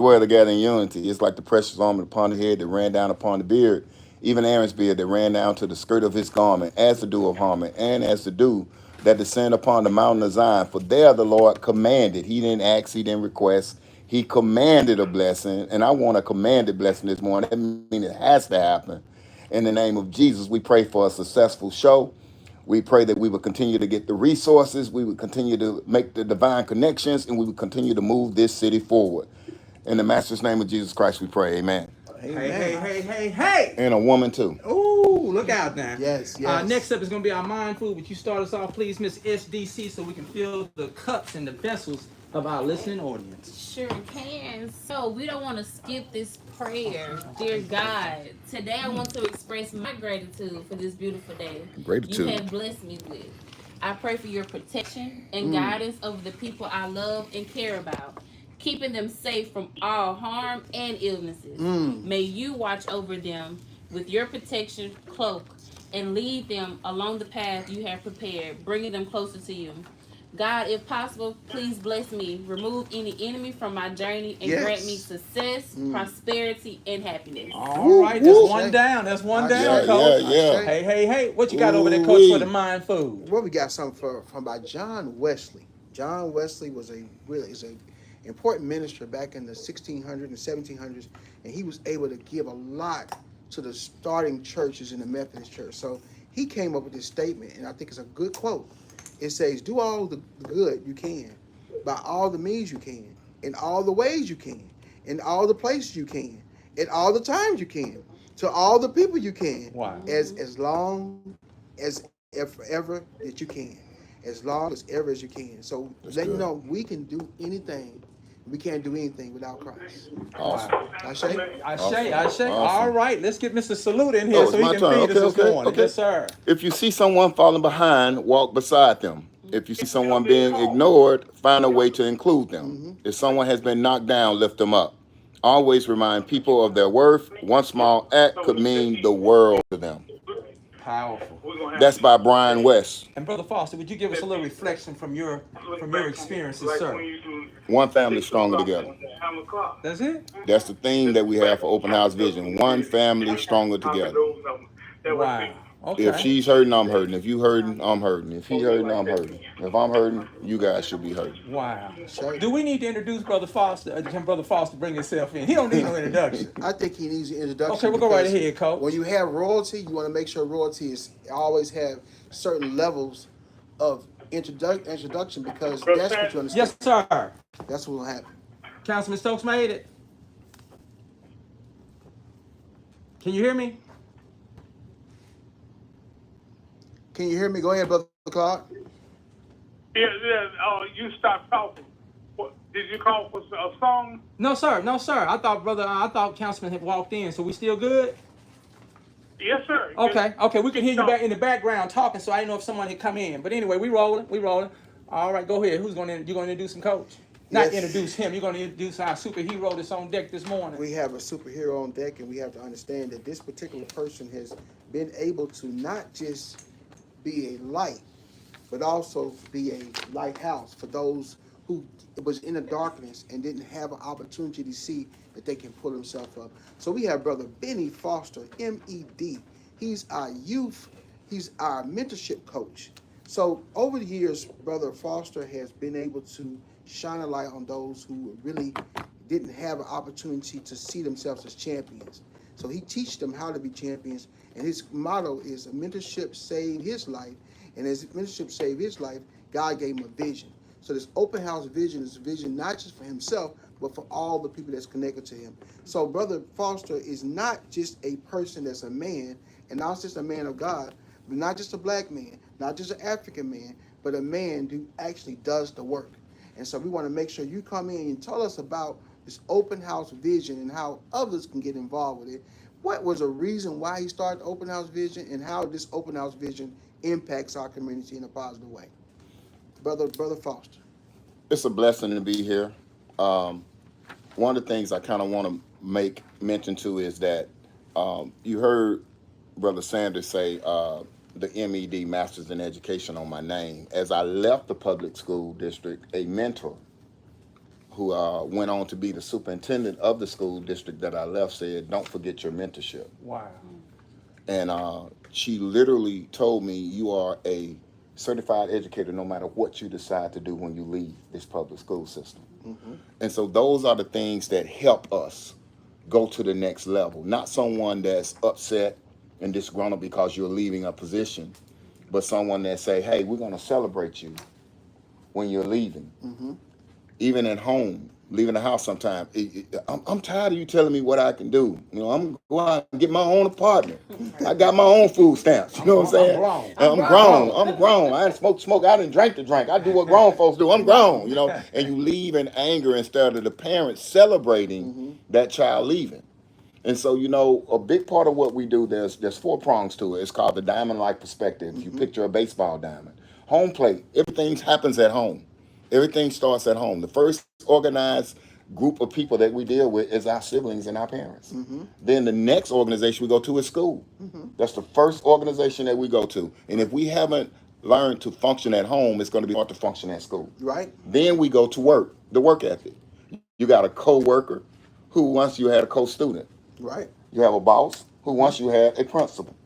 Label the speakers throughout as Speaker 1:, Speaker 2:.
Speaker 1: Where together in unity. It's like the precious armor upon the head that ran down upon the beard, even Aaron's beard that ran down to the skirt of his garment, as the dew of Harmon, and as the dew that descend upon the mountain of Zion. For there the Lord commanded. He didn't ask, he didn't request. He commanded a blessing, and I want a commanded blessing this morning. That means it has to happen. In the name of Jesus, we pray for a successful show. We pray that we would continue to get the resources, we would continue to make the divine connections, and we would continue to move this city forward. In the Master's name of Jesus Christ, we pray. Amen.
Speaker 2: Hey, hey, hey, hey, hey.
Speaker 1: And a woman, too.
Speaker 2: Ooh, look out now.
Speaker 3: Yes, yes.
Speaker 2: Next up is going to be our mind food. Would you start us off, please, Miss SDC, so we can fill the cups and the vessels of our listening audience?
Speaker 4: Sure can. So we don't want to skip this prayer. Dear God, today I want to express my gratitude for this beautiful day you
Speaker 1: Gratitude.
Speaker 4: have blessed me with. I pray for your protection and guidance over the people I love and care about, keeping them safe from all harm and illnesses. May you watch over them with your protection cloak and lead them along the path you have prepared, bringing them closer to you. God, if possible, please bless me. Remove any enemy from my journey and grant me success, prosperity, and happiness.
Speaker 2: All right, that's one down. That's one down,
Speaker 1: Yeah,
Speaker 2: Coach.
Speaker 1: yeah.
Speaker 2: Hey, hey, hey. What you got over there, Coach, for the mind food?
Speaker 3: Well, we got something from by John Wesley. John Wesley was a important minister back in the 1600s and 1700s, and he was able to give a lot to the starting churches in the Methodist Church. So he came up with this statement, and I think it's a good quote. It says, "Do all the good you can, by all the means you can, in all the ways you can, in all the places you can, in all the times you can, to all the people you can,
Speaker 2: Wow.
Speaker 3: as long as ever that you can, as long as ever as you can." So let you know we can do anything. We can't do anything without Christ.
Speaker 1: Awesome.
Speaker 3: I say,
Speaker 2: Ashe.
Speaker 1: Awesome.
Speaker 2: All right, let's get Mr. Salute in here
Speaker 1: Oh, it's
Speaker 2: so he
Speaker 1: my
Speaker 2: can
Speaker 1: turn.
Speaker 2: feed us this morning.
Speaker 1: Okay.
Speaker 2: Yes, sir.
Speaker 1: If you see someone falling behind, walk beside them. If you see someone being ignored, find a way to include them. If someone has been knocked down, lift them up. Always remind people of their worth. One small act could mean the world to them.
Speaker 2: Powerful.
Speaker 1: That's by Brian West.
Speaker 2: And Brother Foster, would you give us a little reflection from your experiences, sir?
Speaker 1: One family stronger together.
Speaker 2: That's it?
Speaker 1: That's the theme that we have for Open House Vision. One family stronger together.
Speaker 2: Wow. Okay.
Speaker 1: If she's hurting, I'm hurting. If you hurting, I'm hurting. If he hurting, I'm hurting. If I'm hurting, you guys should be hurting.
Speaker 2: Wow. Do we need to introduce Brother Foster? Can Brother Foster bring himself in? He don't need no introduction.
Speaker 3: I think he needs an introduction.
Speaker 2: Okay, we'll go right
Speaker 3: because
Speaker 2: ahead, Coach.
Speaker 3: When you have royalty, you want to make sure royalty is always have certain levels of introduction because that's what you understand.
Speaker 2: Yes, sir.
Speaker 3: That's what will happen.
Speaker 2: Councilman Stokes made it. Can you hear me?
Speaker 3: Can you hear me? Go ahead, Brother Clark.
Speaker 5: Yeah. You stopped talking. What, did you call for a song?
Speaker 2: No, sir. I thought Councilman had walked in. So we still good?
Speaker 5: Yes, sir.
Speaker 2: Okay. We can hear you back in the background talking. So I didn't know if someone had come in. But anyway, we rolling. All right, go ahead. You going to introduce him, Coach? Not introduce him. You're going to introduce our superhero that's on deck this morning.
Speaker 3: We have a superhero on deck, and we have to understand that this particular person has been able to not just be a light, but also be a lighthouse for those who was in the darkness and didn't have an opportunity to see that they can pull themselves up. So we have Brother Benny Foster, MED. He's our he's our mentorship coach. So over the years, Brother Foster has been able to shine a light on those who really didn't have an opportunity to see themselves as champions. So he teaches them how to be champions, and his motto is mentorship saved his life, and as mentorship saved his life, God gave him a vision. So this open house vision is a vision not just for himself, but for all the people that's connected to him. So Brother Foster is not just a person that's a man, and not just a man of God, but not just a black man, not just an African man, but a man who actually does the work. And so we want to make sure you come in and tell us about this open house vision and how others can get involved with it. What was a reason why he started open house vision and how this open house vision impacts our community in a positive way? Brother Foster.
Speaker 1: It's a blessing to be here. One of the things I kind of want to make mention to is that you heard Brother Sanders say the MED, Masters in Education, on my name. As I left the public school district, a mentor who went on to be the superintendent of the school district that I left, said, "Don't forget your mentorship."
Speaker 2: Wow.
Speaker 1: And she literally told me, "You are a certified educator no matter what you decide to do when you leave this public school system." And so those are the things that help us go to the next level. Not someone that's upset and disgruntled because you're leaving a position, but someone that say, "Hey, we're going to celebrate you when you're leaving." Even at home, leaving the house sometime. I'm tired of you telling me what I can do. You know, I'm going out and get my own apartment. I got my own food stamps. You know what I'm saying? I'm grown. I'm grown. I didn't smoke. I didn't drink the drink. I do what grown folks do. I'm grown, you know. And you leave in anger instead of the parents celebrating that child leaving. And so, you know, a big part of what we do, there's 4 prongs to it. It's called the diamond-like perspective. You picture a baseball diamond. Home plate, everything happens at home. Everything starts at home. The first organized group of people that we deal with is our siblings and our parents. Then the next organization we go to is school. That's the first organization that we go to. And if we haven't learned to function at home, it's going to be hard to function at school.
Speaker 3: Right.
Speaker 1: Then we go to work, the work ethic. You got a co-worker who once you had a co-student.
Speaker 3: Right.
Speaker 1: You have a boss who once you had a principal.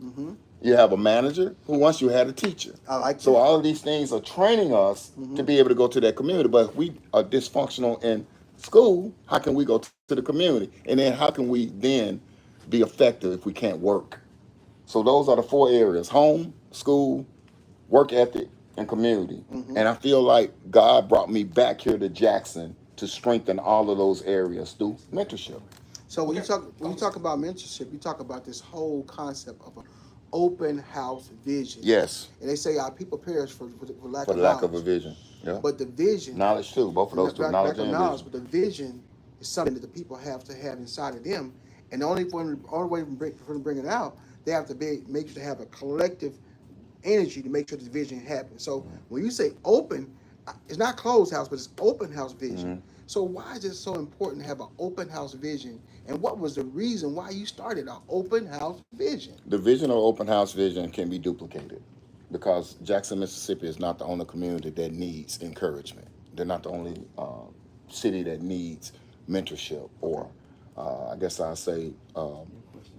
Speaker 1: You have a manager who once you had a teacher.
Speaker 3: I like
Speaker 1: So
Speaker 3: that.
Speaker 1: all of these things are training us to be able to go to that community. But if we are dysfunctional in school, how can we go to the community? And then how can we then be effective if we can't work? So those are the 4 areas: home, school, work ethic, and community. And I feel like God brought me back here to Jackson to strengthen all of those areas through mentorship.
Speaker 3: So when you talk about mentorship, you talk about this whole concept of an open house vision.
Speaker 1: Yes,
Speaker 3: And they say our people perish for lack
Speaker 1: for
Speaker 3: of
Speaker 1: lack
Speaker 3: knowledge.
Speaker 1: of a vision. Yeah.
Speaker 3: But the vision,
Speaker 1: Knowledge too, both of those two,
Speaker 3: lack
Speaker 1: knowledge
Speaker 3: of
Speaker 1: and
Speaker 3: knowledge,
Speaker 1: vision.
Speaker 3: but the vision is something that the people have to have inside of them. And the only way to bring it out, they have to make sure to have a collective energy to make sure the vision happens. So when you say open, it's not closed house, but it's open house vision. So why is it so important to have an open house vision? And what was the reason why you started an open house vision?
Speaker 1: The vision of open house vision can be duplicated because Jackson, Mississippi is not the only community that needs encouragement. They're not the only city that needs mentorship or I guess I'll say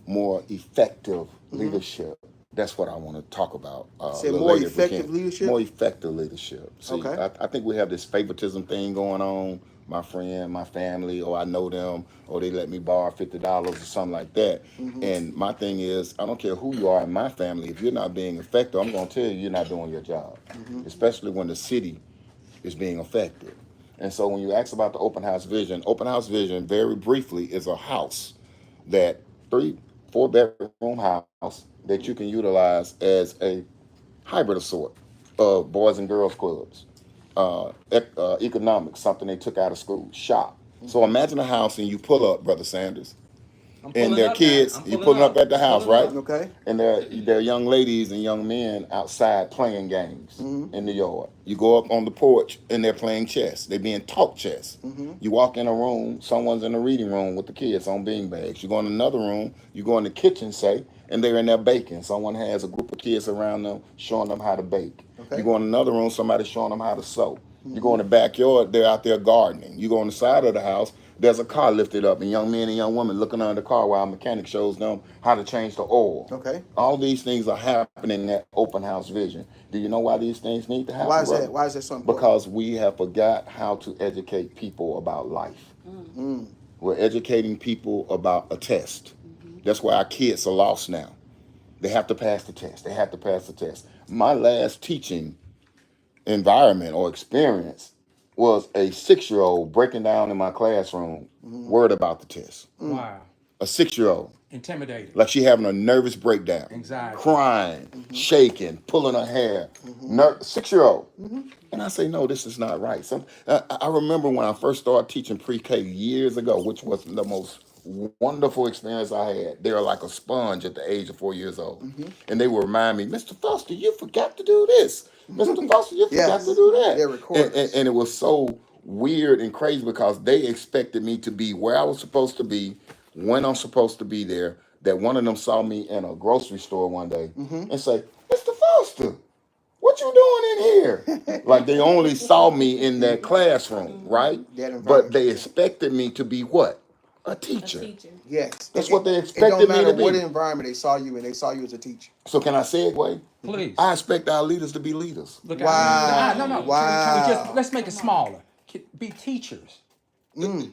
Speaker 1: more effective leadership. That's what I want to talk about.
Speaker 3: Say
Speaker 1: a little
Speaker 3: more
Speaker 1: later if we
Speaker 3: effective
Speaker 1: can.
Speaker 3: leadership?
Speaker 1: More effective leadership. See,
Speaker 3: Okay.
Speaker 1: I think we have this favoritism thing going on. My friend, my family, or I know them, or they let me borrow $50 or something like that. And my thing is, I don't care who you are in my family. If you're not being effective, I'm going to tell you you're not doing your job, especially when the city is being affected. And so when you ask about the open house vision, very briefly, is a house that 3-4 bedroom house that you can utilize as a hybrid of sort of boys and girls clubs, economics, something they took out of school, shop. So imagine a house and you pull up, Brother Sanders, and their kids, you pulling up at the house, right?
Speaker 3: Okay.
Speaker 1: And there are young ladies and young men outside playing games in the yard. You go up on the porch and they're playing chess. They're being taught chess. You walk in a room, someone's in the reading room with the kids on beanbags. You go in another room, you go in the kitchen, say, and they're in there baking. Someone has a group of kids around them showing them how to bake.
Speaker 3: Okay.
Speaker 1: You go in another room, somebody's showing them how to sew. You go in the backyard, they're out there gardening. You go on the side of the house, there's a car lifted up, and young men and young women looking under the car while a mechanic shows them how to change the oil.
Speaker 3: Okay.
Speaker 1: All these things are happening in that open house vision. Do you know why these things need to happen?
Speaker 3: Why is
Speaker 1: brother?
Speaker 3: that? Why is that so important?
Speaker 1: Because we have forgot how to educate people about life. We're educating people about a test. That's why our kids are lost now. They have to pass the test. They have to pass the test. My last teaching environment or experience was a 6-year-old breaking down in my classroom, worried about the test.
Speaker 2: Wow.
Speaker 1: A 6-year-old,
Speaker 2: Intimidated.
Speaker 1: like she having a nervous breakdown,
Speaker 2: Anxiety.
Speaker 1: crying, shaking, pulling her hair. 6-year-old. And I say, no, this is not right. I remember when I first started teaching pre-K years ago, which was the most wonderful experience I had. They were like a sponge at the age of 4 years old. And they would remind me, Mr. Foster, you forgot to do this. Mr. Foster, you forgot
Speaker 3: Yes.
Speaker 1: to do that.
Speaker 3: They're recorders.
Speaker 1: And it was so weird and crazy because they expected me to be where I was supposed to be, when I'm supposed to be there, that one of them saw me in a grocery store one day and say, Mr. Foster, what what you doing in here? Like they only saw me in that classroom, right?
Speaker 3: That
Speaker 1: But
Speaker 3: environment.
Speaker 1: they
Speaker 3: Yeah.
Speaker 1: expected me to be what? A
Speaker 4: A
Speaker 1: teacher.
Speaker 4: teacher.
Speaker 3: Yes.
Speaker 1: That's what they
Speaker 3: It don't
Speaker 1: expected me
Speaker 3: matter
Speaker 1: to
Speaker 3: what
Speaker 1: be.
Speaker 3: environment they saw you in. They saw you as a teacher.
Speaker 1: So can I segue?
Speaker 2: Please.
Speaker 1: I expect our leaders to be leaders.
Speaker 2: Look out. No,
Speaker 3: Wow.
Speaker 2: no. Can we just
Speaker 3: Wow.
Speaker 2: let's make it
Speaker 4: Come on.
Speaker 2: smaller. Be teachers.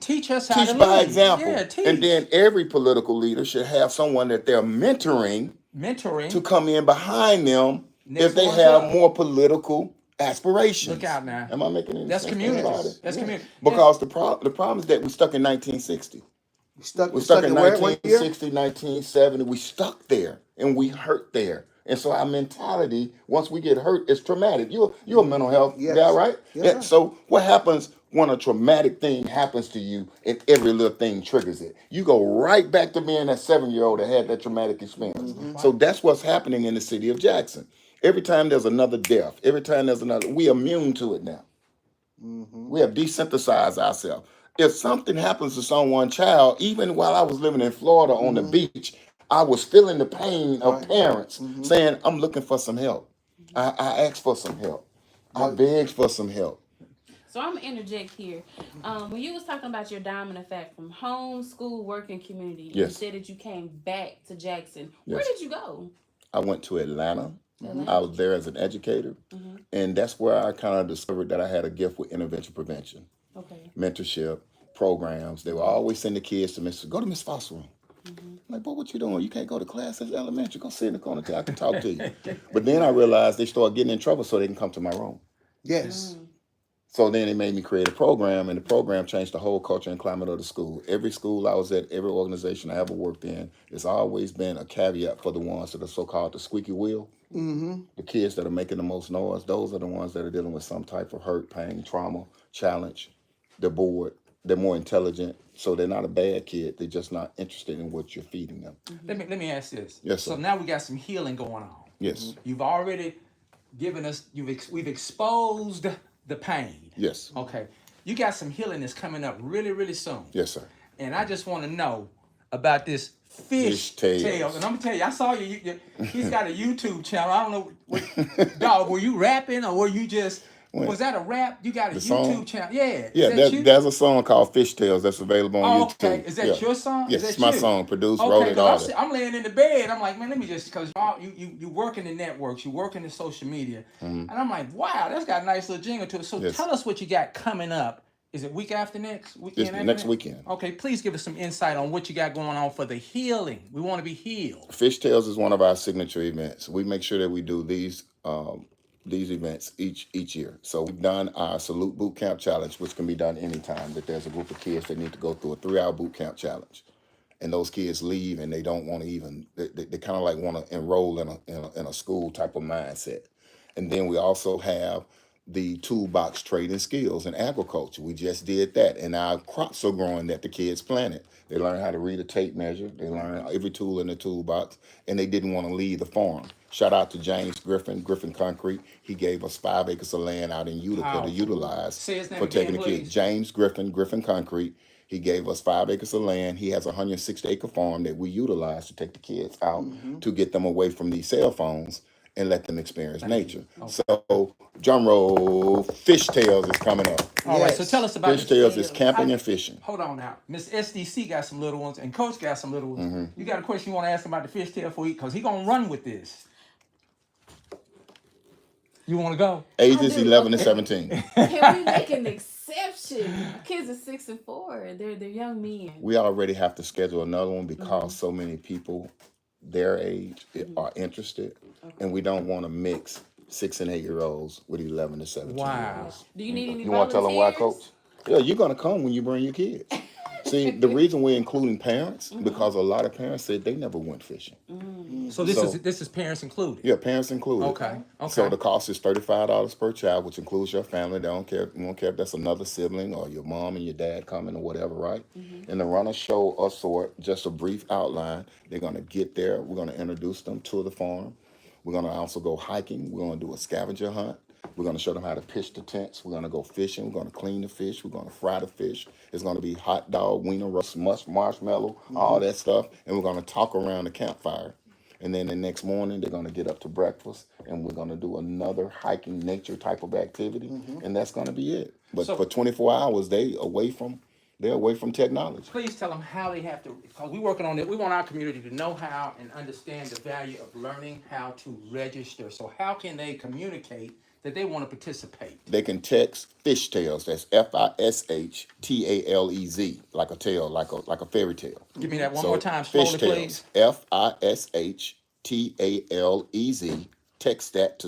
Speaker 2: Teach us how to
Speaker 1: Teach by
Speaker 2: lead.
Speaker 1: example.
Speaker 2: Yeah, teach.
Speaker 1: And then every political leader should have someone that they're mentoring
Speaker 2: Mentoring.
Speaker 1: to come in behind them
Speaker 2: Next
Speaker 1: if they
Speaker 2: one's
Speaker 1: have
Speaker 2: up.
Speaker 1: more political aspirations.
Speaker 2: Look out now.
Speaker 1: Am I making any
Speaker 2: That's
Speaker 1: sense?
Speaker 2: community.
Speaker 1: About it?
Speaker 2: That's community.
Speaker 1: Because the problem is that we stuck in 1960.
Speaker 3: We're
Speaker 1: We stuck in
Speaker 3: where? What year?
Speaker 1: 1960, 1970. We stuck there and we hurt there. And so our mentality, once we get hurt, is traumatic. You're a mental health
Speaker 3: Yes.
Speaker 1: guy, right?
Speaker 3: Yes,
Speaker 1: Yeah.
Speaker 3: sir.
Speaker 1: So what happens when a traumatic thing happens to you and every little thing triggers it? You go right back to being that 7-year-old that had that traumatic experience. So that's what's happening in the city of Jackson. Every time there's another death, every time there's another, we immune to it now. We have desensitized ourselves. If something happens to someone's child, even while I was living in Florida on the beach, I was feeling the pain of parents saying, I'm looking for some help. I asked for some help. I begged for some help.
Speaker 4: So I'm gonna interject here. When you was talking about your diamond effect from home, school, work, and community, you
Speaker 1: Yes.
Speaker 4: said that you came back to Jackson. Where
Speaker 1: Yes.
Speaker 4: did you go?
Speaker 1: I went to Atlanta.
Speaker 4: Atlanta.
Speaker 1: I was there as an educator. And that's where I kind of discovered that I had a gift with intervention prevention,
Speaker 4: Okay.
Speaker 1: mentorship, programs. They would always send the kids to go to Miss Foster room. I'm like, but what you doing? You can't go to class. It's elementary. Go sit in the corner till I can talk to you. But then I realized they started getting in trouble so they can come to my room.
Speaker 3: Yes.
Speaker 1: So then it made me create a program, and the program changed the whole culture and climate of the school. Every school I was at, every organization I ever worked in, it's always been a caveat for the ones that are so-called the squeaky wheel. The kids that are making the most noise, those are the ones that are dealing with some type of hurt, pain, trauma, challenge. They're bored. They're more intelligent. So they're not a bad kid. They're just not interested in what you're feeding them.
Speaker 2: Let me ask this.
Speaker 1: Yes,
Speaker 2: So
Speaker 1: sir.
Speaker 2: now we got some healing going on.
Speaker 1: Yes.
Speaker 2: You've already given us. We've exposed the pain.
Speaker 1: Yes.
Speaker 2: Okay. You got some healing that's coming up really, really soon.
Speaker 1: Yes, sir.
Speaker 2: And I just want to know about this fish tails. And I'm gonna tell you, I saw he's got a YouTube channel. I don't know what dog, were you rapping or were you just was that a rap? You got a
Speaker 1: The
Speaker 2: YouTube
Speaker 1: song?
Speaker 2: channel. Yeah.
Speaker 1: Yeah,
Speaker 2: Is that you?
Speaker 1: there's a song called Fishtails that's available on YouTube.
Speaker 2: Okay. Is that
Speaker 1: Yeah.
Speaker 2: your song?
Speaker 1: Yes,
Speaker 2: Is that
Speaker 1: it's my
Speaker 2: you?
Speaker 1: song. Produced,
Speaker 2: Okay,
Speaker 1: wrote it, all
Speaker 2: 'cause
Speaker 1: that.
Speaker 2: I'm laying in the bed. I'm like, man, let me just because you work in the networks, you work in the social media, and I'm like, wow, that's got a nice little jingle to it. So
Speaker 1: Yes.
Speaker 2: tell us what you got coming up. Is it week after next? Weekend
Speaker 1: It's
Speaker 2: after
Speaker 1: next
Speaker 2: next?
Speaker 1: weekend.
Speaker 2: Okay, please give us some insight on what you got going on for the healing. We want to be healed.
Speaker 1: Fishtails is one of our signature events. We make sure that we do these events each year. So we've done our Salute Boot Camp Challenge, which can be done anytime. That there's a group of kids that need to go through a 3-hour boot camp challenge, and those kids leave and they don't want to even. They kind of like want to enroll in a school type of mindset. And then we also have the toolbox trading skills in agriculture. We just did that, and our crops are growing that the kids planted. They learn how to read a tape measure. They learn every tool in the toolbox, and they didn't want to leave the farm. Shout out to James Griffin Concrete. He gave us 5 acres of land out in Utica
Speaker 2: Powerful.
Speaker 1: to utilize
Speaker 2: Say his name
Speaker 1: for taking
Speaker 2: again,
Speaker 1: the kids.
Speaker 2: please.
Speaker 1: James Griffin Concrete. He gave us 5 acres of land. He has a 160-acre farm that we utilize to take the kids out to get them away from these cell phones and let them experience nature. So, drum roll, Fishtails is coming up.
Speaker 2: All right, so
Speaker 3: Yes.
Speaker 2: tell us about
Speaker 1: Fishtails is camping and fishing.
Speaker 2: Hold on now. Miss SDC got some little ones, and Coach got some little ones. You got a question you want to ask him about the fishtail for you? Because he going to run with this. You want to go?
Speaker 1: Ages
Speaker 4: I do.
Speaker 1: 11 and 17.
Speaker 4: Can we make an exception? Kids are 6 and 4. They're young men.
Speaker 1: We already have to schedule another one because so many people their age are interested, and we don't want to mix 6 and 8-year-olds with 11 to 17
Speaker 2: Wow.
Speaker 1: year olds.
Speaker 4: Do you need any
Speaker 1: You want to tell them why,
Speaker 4: volunteers?
Speaker 1: Coach? Yeah, you're gonna come when you bring your kids. See, the reason we're including parents because a lot of parents said they never went fishing.
Speaker 2: So this is parents included.
Speaker 1: Yeah, parents included.
Speaker 2: Okay.
Speaker 1: So the cost is $35 per child, which includes your family. They don't care. You don't care if that's another sibling or your mom and your dad coming or whatever, right? And the runner show or sort, just a brief outline. They're gonna get there. We're gonna introduce them to the farm. We're gonna also go hiking. We're gonna do a scavenger hunt. We're gonna show them how to pitch the tents. We're gonna go fishing. We're gonna clean the fish. We're gonna fry the fish. It's gonna be hot dog, wiener roast, marshmallow, all that stuff. And we're gonna talk around the campfire. And then the next morning, they're going to get up to breakfast, and we're going to do another hiking nature type of activity, and that's going to be it. But
Speaker 2: So-
Speaker 1: for 24 hours, they're away from technology.
Speaker 2: Please tell them how they have to, because we're working on it. We want our community to know how and understand the value of learning how to register. So how can they communicate that they want to participate?
Speaker 1: They can text Fishtails. That's FISHTALEZ, like a tale, like a fairy tale.
Speaker 2: Give me that one
Speaker 1: So
Speaker 2: more time slowly,
Speaker 1: Fishtails,
Speaker 2: please.
Speaker 1: FISHTALEZ. Text that to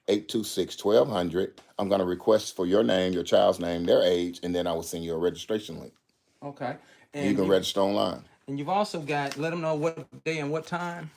Speaker 1: 601-826-1200. I'm going to request for your name, your child's name, their age, and then I will send you a registration link.
Speaker 2: Okay.
Speaker 1: You can register online.
Speaker 2: And you've also got, let them know what day and what time.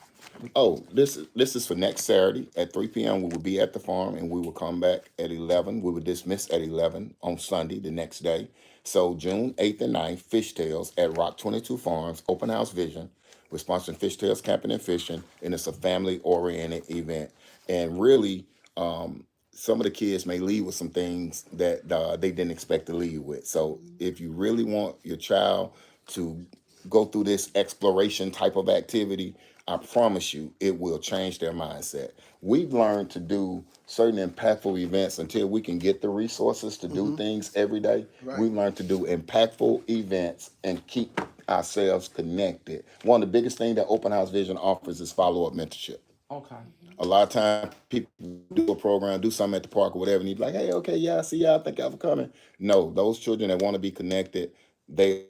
Speaker 1: Oh, this is for next Saturday at 3 p.m. We will be at the farm, and we will come back at 11. We will dismiss at 11 on Sunday, the next day. So June 8th and 9th, Fishtails at Rock 22 Farms, Open House Vision. We're sponsoring Fishtails Camping and Fishing, and it's a family-oriented event. And really, some of the kids may leave with some things that they didn't expect to leave with. So if you really want your child to go through this exploration type of activity, I promise you it will change their mindset. We've learned to do certain impactful events until we can get the resources to do things every day.
Speaker 3: Right.
Speaker 1: We've learned to do impactful events and keep ourselves connected. One of the biggest things that Open House Vision offers is follow-up mentorship.
Speaker 2: Okay.
Speaker 1: A lot of times people do a program, do something at the park or whatever, and you're like, hey, okay, yeah, I see y'all, thank y'all for coming. No, those children that want to be connected, they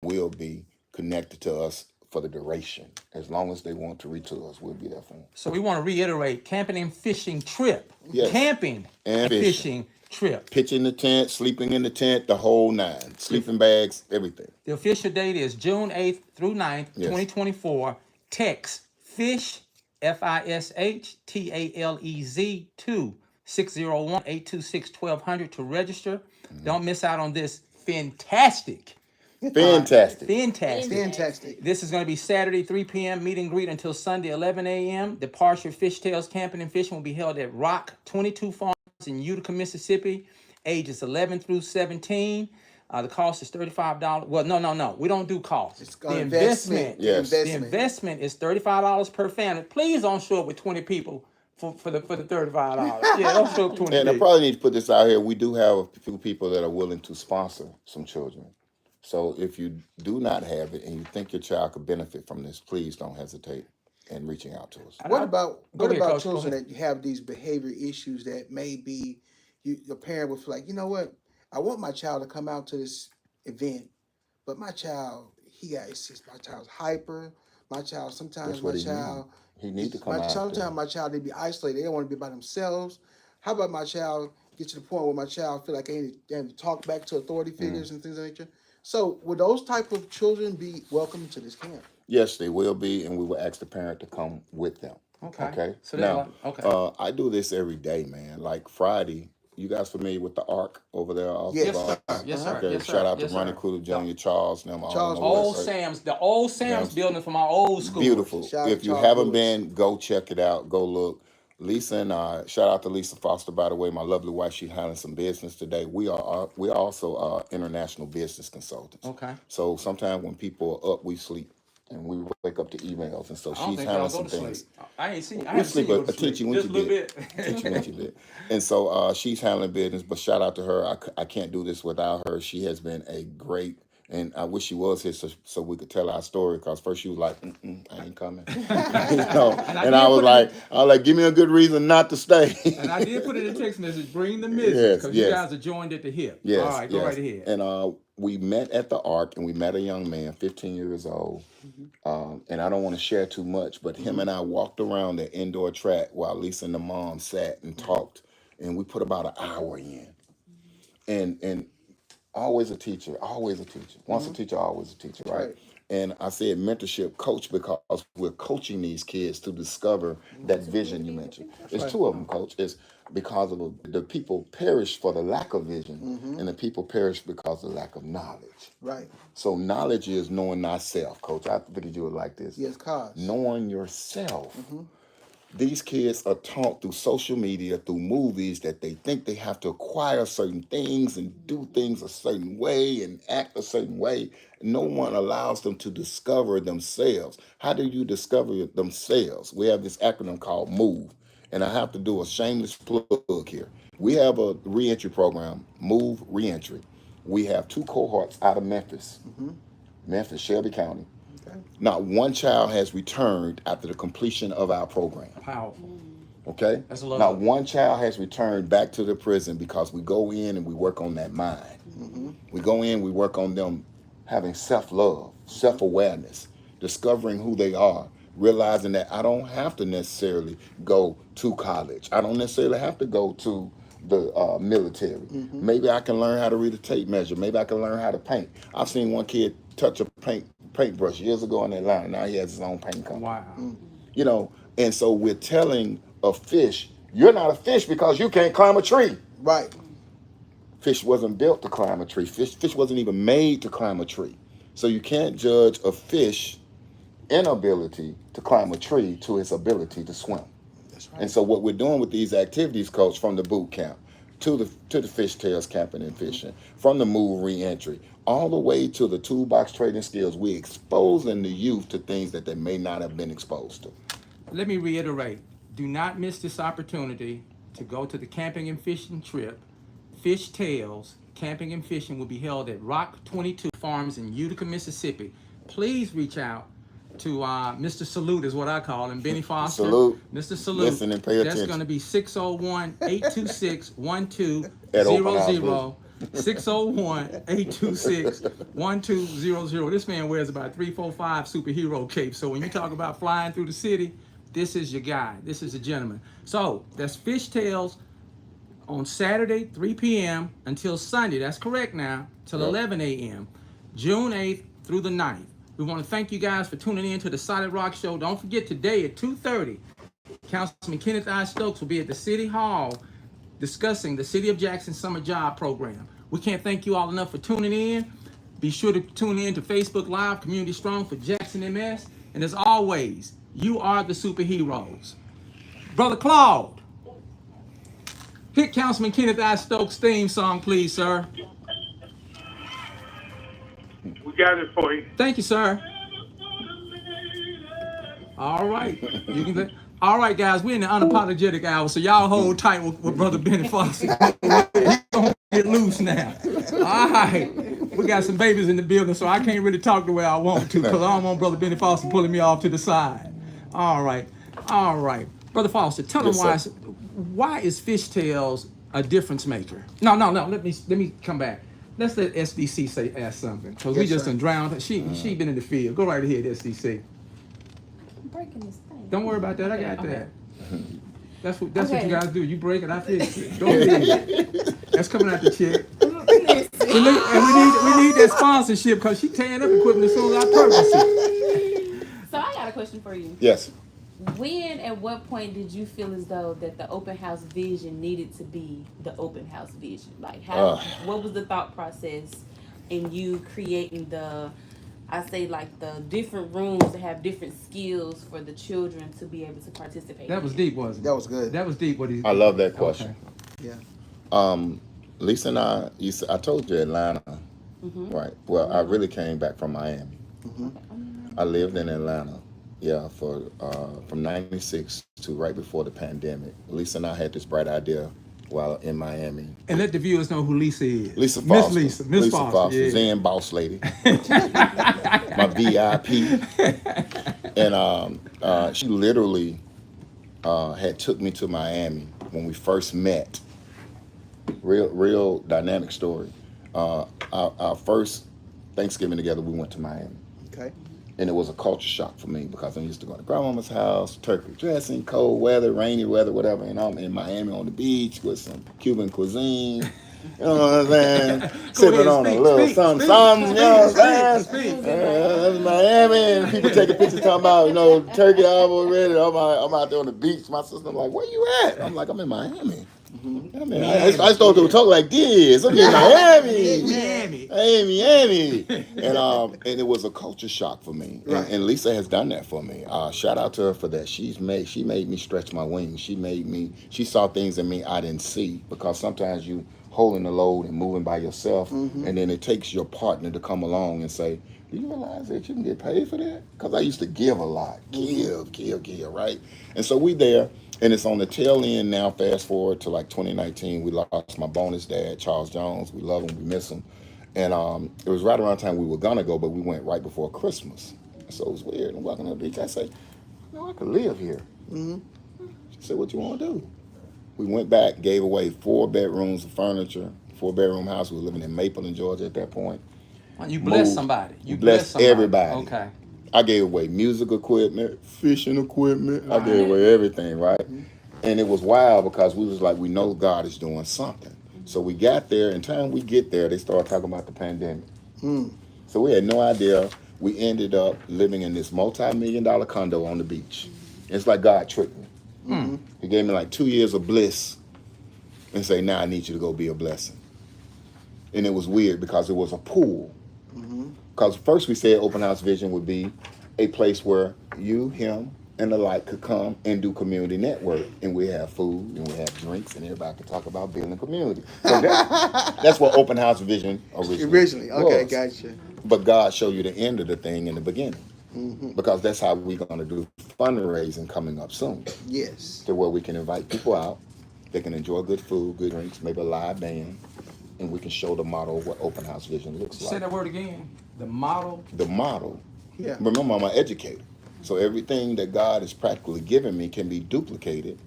Speaker 1: will be connected to us for the duration. As long as they want to reach to us, we'll be there for them.
Speaker 2: So we want to reiterate, camping and fishing trip.
Speaker 1: Yes.
Speaker 2: Camping and fishing trip.
Speaker 1: Pitching the tent, sleeping in the tent, the whole nine. Sleeping bags, everything.
Speaker 2: The official date is June 8th through 9th,
Speaker 1: Yes.
Speaker 2: 2024. Text FISH, FISHTALEZ, to 601-826-1200 to register. Don't miss out on this fantastic.
Speaker 3: Fantastic.
Speaker 2: This is going to be Saturday, 3 p.m. meet and greet until Sunday, 11 a.m. Departure Fishtails Camping and Fishing will be held at Rock 22 Farms in Utica, Mississippi. Ages 11 through 17. The cost is $35. Well, no. We don't do costs.
Speaker 3: It's
Speaker 2: The
Speaker 3: investment.
Speaker 1: Yes.
Speaker 2: The investment is $35 per family. Please don't show up with 20 people for the $35. Yeah, don't show up 20
Speaker 1: And I
Speaker 2: people.
Speaker 1: probably need to put this out here. We do have a few people that are willing to sponsor some children. So if you do not have it and you think your child could benefit from this, please don't hesitate in reaching out to us.
Speaker 3: What about
Speaker 2: Go ahead, Coach, go
Speaker 3: children
Speaker 2: ahead.
Speaker 3: that have these behavior issues that maybe the parent would feel like, you know what, I want my child to come out to this event, but my child, my child's hyper. My child, sometimes
Speaker 1: That's what
Speaker 3: my
Speaker 1: he
Speaker 3: child,
Speaker 1: He need to come out.
Speaker 3: sometimes my child need to be isolated. They don't want to be by themselves. How about my child get to the point where my child feel like they have to talk back to authority figures and things of that nature? So would those type of children be welcome to this camp?
Speaker 1: Yes, they will be, and we will ask the parent to come with them.
Speaker 2: Okay. So
Speaker 1: now,
Speaker 2: I
Speaker 1: I do this every day, man. Like Friday, you guys familiar with the Ark over there?
Speaker 3: Yes.
Speaker 2: Yes, sir. Yes, sir.
Speaker 1: Okay,
Speaker 2: Yes, sir.
Speaker 1: shout out
Speaker 2: Yes,
Speaker 1: to Ronnie
Speaker 2: sir.
Speaker 1: Cooler Jr., Charles, them all.
Speaker 3: Charles
Speaker 1: on the
Speaker 2: Old
Speaker 1: website.
Speaker 2: Sam's, the old Sam's building from our old school.
Speaker 1: Beautiful.
Speaker 3: Shout out
Speaker 1: If
Speaker 3: to
Speaker 1: you
Speaker 3: Charles
Speaker 1: haven't
Speaker 3: Lewis.
Speaker 1: been, go check it out. Go look. Lisa and I, shout out to Lisa Foster, by the way, my lovely wife. She's handling some business today. We are also international business consultants.
Speaker 2: Okay.
Speaker 1: So sometimes when people are up, we sleep, and we wake up to emails, and so
Speaker 2: I don't
Speaker 1: she's
Speaker 2: think y'all
Speaker 1: handling
Speaker 2: go
Speaker 1: some
Speaker 2: to
Speaker 1: things.
Speaker 2: sleep. I ain't seen. I
Speaker 1: We
Speaker 2: haven't
Speaker 1: sleep
Speaker 2: seen you
Speaker 1: a
Speaker 2: go to sleep.
Speaker 1: teaching when
Speaker 2: Just
Speaker 1: you
Speaker 2: a little
Speaker 1: did.
Speaker 2: bit.
Speaker 1: Teaching when you did. And so she's handling business, but shout out to her. I can't do this without her. She has been a great, and I wish she was here so we could tell our story, because first she was like, I ain't coming. And I was like, give me a good reason not to stay.
Speaker 2: And I did put in a text message, bring the missus,
Speaker 1: Yes,
Speaker 2: because
Speaker 1: yes.
Speaker 2: you guys are joined at the hip.
Speaker 1: Yes,
Speaker 2: All right, go
Speaker 1: yes.
Speaker 2: right ahead.
Speaker 1: And we met at the Ark, and we met a young man, 15 years old. And I don't want to share too much, but him and I walked around the indoor track while Lisa and the mom sat and talked, and we put about an hour in. And always a teacher. Once a teacher, always a teacher, right? And I said mentorship coach because we're coaching these kids to discover that vision you mentioned. There's two of them, coach. It's because of the people perish for the lack of vision, and the people perish because of the lack of knowledge.
Speaker 3: Right.
Speaker 2: So
Speaker 1: knowledge is knowing thyself, coach. I figured you would like this.
Speaker 3: Yes, cause.
Speaker 1: Knowing yourself. These kids are taught through social media, through movies, that they think they have to acquire certain things and do things a certain way and act a certain way. No one allows them to discover themselves. How do you discover themselves? We have this acronym called MOVE. And I have to do a shameless plug here. We have a reentry program, MOVE Reentry. We have 2 cohorts out of Memphis, Memphis, Shelby County.
Speaker 3: Okay.
Speaker 1: Not one child has returned after the completion of our program.
Speaker 2: Powerful.
Speaker 1: Okay?
Speaker 2: That's a lot.
Speaker 1: Not one child has returned back to the prison, because we go in and we work on that mind. We go in, we work on them having self-love, self-awareness, discovering who they are, realizing that I don't have to necessarily go to college. I don't necessarily have to go to the military. Maybe I can learn how to read a tape measure. Maybe I can learn how to paint. I've seen one kid touch a paintbrush years ago in Atlanta. Now he has his own paint company.
Speaker 2: Wow.
Speaker 1: You know, and so we're telling a fish, you're not a fish because you can't climb a tree.
Speaker 3: Right.
Speaker 1: Fish wasn't built to climb a tree. Fish wasn't even made to climb a tree. So you can't judge a fish inability to climb a tree to its ability to swim.
Speaker 3: That's right.
Speaker 1: And so what we're doing with these activities, Coach, from the boot camp to the fishtails camping and fishing, from the MOVE reentry, all the way to the toolbox trading skills, we're exposing the youth to things that they may not have been exposed to.
Speaker 2: Let me reiterate, do not miss this opportunity to go to the camping and fishing trip. Fish Tales Camping and Fishing will be held at Rock 22 Farms in Utica, Mississippi. Please reach out to Mr. Salute, is what I call him, Benny Foster.
Speaker 1: Salute.
Speaker 2: Mr. Salute.
Speaker 1: Listen and pay attention.
Speaker 2: That's going to be 601-826-1200.
Speaker 1: At open house.
Speaker 2: 601-826-1200. This man wears about 3, 4, 5 superhero capes. So when you talk about flying through the city, this is your guy. This is a gentleman. So that's Fish Tales on Saturday, 3 p.m. until Sunday. That's correct now, till 11 a.m. June 8th through the 9th. We want to thank you guys for tuning in to the Solid Rock Show. Don't forget, today at 2:30, Councilman Kenneth I. Stokes will be at the City Hall discussing the City of Jackson Summer Job Program. We can't thank you all enough for tuning in. Be sure to tune in to Facebook Live, Community Strong for Jackson MS. And as always, you are the superheroes. Brother Claude, hit Councilman Kenneth I. Stokes' theme song, please, sir.
Speaker 5: We got it for you.
Speaker 2: Thank you, sir. All right. All right, guys, we're in the unapologetic hour, so y'all hold tight with Brother Benny Foster. He's going to get loose now. All right. We got some babies in the building, so I can't really talk the way I want to, because I don't want Brother Benny Foster pulling me off to the side. All right. Brother Foster, tell them why is Fish Tales a difference maker? No. Let me come back. Let's let SDC ask something, because we just done drowned her. She been in the field. Go right ahead, SDC.
Speaker 4: I'm breaking this thing.
Speaker 2: Don't worry about that. I got that. That's what
Speaker 4: Okay.
Speaker 2: you guys do. You break it, I fix it. Go ahead. That's coming out the check.
Speaker 4: Listen.
Speaker 2: We need that sponsorship, because she tearing up equipment as soon as I purchase it.
Speaker 4: So I got a question for you.
Speaker 1: Yes.
Speaker 4: When and what point did you feel as though that the open house vision needed to be the open house vision? Like what was the thought process in you creating the different rooms to have different skills for the children to be able to participate?
Speaker 2: That was deep, wasn't it?
Speaker 3: That was good.
Speaker 2: That was deep.
Speaker 1: I love that question.
Speaker 3: Yeah.
Speaker 1: Lisa and I told you Atlanta, right? Well, I really came back from Miami. I lived in Atlanta, for from '96 to right before the pandemic. Lisa and I had this bright idea while in Miami.
Speaker 2: And let the viewers know who Lisa is.
Speaker 1: Lisa Foster.
Speaker 2: Miss Foster. Yeah.
Speaker 1: Zen boss lady. My VIP. And she literally had took me to Miami when we first met. Real dynamic story. Our first Thanksgiving together, we went to Miami.
Speaker 3: Okay.
Speaker 1: And it was a culture shock for me, because I'm used to going to grandmama's house, turkey dressing, cold weather, rainy weather, whatever. And I'm in Miami on the beach with some Cuban cuisine. You know what I'm saying? Sipping on a little something, you know what I'm saying? Miami, and people taking pictures talking about, turkey almost ready. I'm out there on the beach. My sister's like, where you at? I'm like, I'm in Miami. I mean, I started to talk like this. I'm in Miami, Miami, and it was a culture shock for me.
Speaker 3: Right.
Speaker 1: And Lisa has done that for me. Shout out to her for that. She made me stretch my wings. She saw things in me I didn't see, because sometimes you holding the load and moving by yourself, and then it takes your partner to come along and say, do you realize that you can get paid for that? Because I used to give a lot, give, right? And so we there. And it's on the tail end now. Fast forward to like 2019, we lost my bonus dad, Charles Jones. We love him, we miss him. And it was right around the time we were gonna go, but we went right before Christmas. So it was weird. I'm walking on the beach. I say, no, I could live here. She said, what you want to do? We went back, gave away 4 bedrooms of furniture, 4-bedroom house. We were living in Mapleton, Georgia at that point.
Speaker 2: Well, you blessed somebody. You
Speaker 1: blessed
Speaker 2: somebody.
Speaker 1: everybody.
Speaker 2: Okay.
Speaker 1: I gave away music equipment, fishing equipment. Right. I gave away everything, right? And it was wild because we was like, we know God is doing something. So we got there, and time we get there, they started talking about the pandemic. So we had no idea. We ended up living in this multi-million-dollar condo on the beach. It's like God tricked me. He gave me like 2 years of bliss and say, now I need you to go be a blessing. And it was weird because it was a pool. Because first we said Open House Vision would be a place where you, him, and the like could come and do community network. And we have food and we have drinks and everybody could talk about building community. So that's what Open House Vision originally
Speaker 3: Okay,
Speaker 1: was.
Speaker 3: gotcha.
Speaker 1: But God showed you the end of the thing in the beginning. Because that's how we're going to do fundraising coming up soon.
Speaker 3: Yes.
Speaker 1: To where we can invite people out. They can enjoy good food, good drinks, maybe a live band. And we can show the model of what Open House Vision looks like.
Speaker 2: Say that word again. The model.
Speaker 1: The model.
Speaker 3: Yeah.
Speaker 1: Remember, I'm an educator. So everything that God has practically given me can be duplicated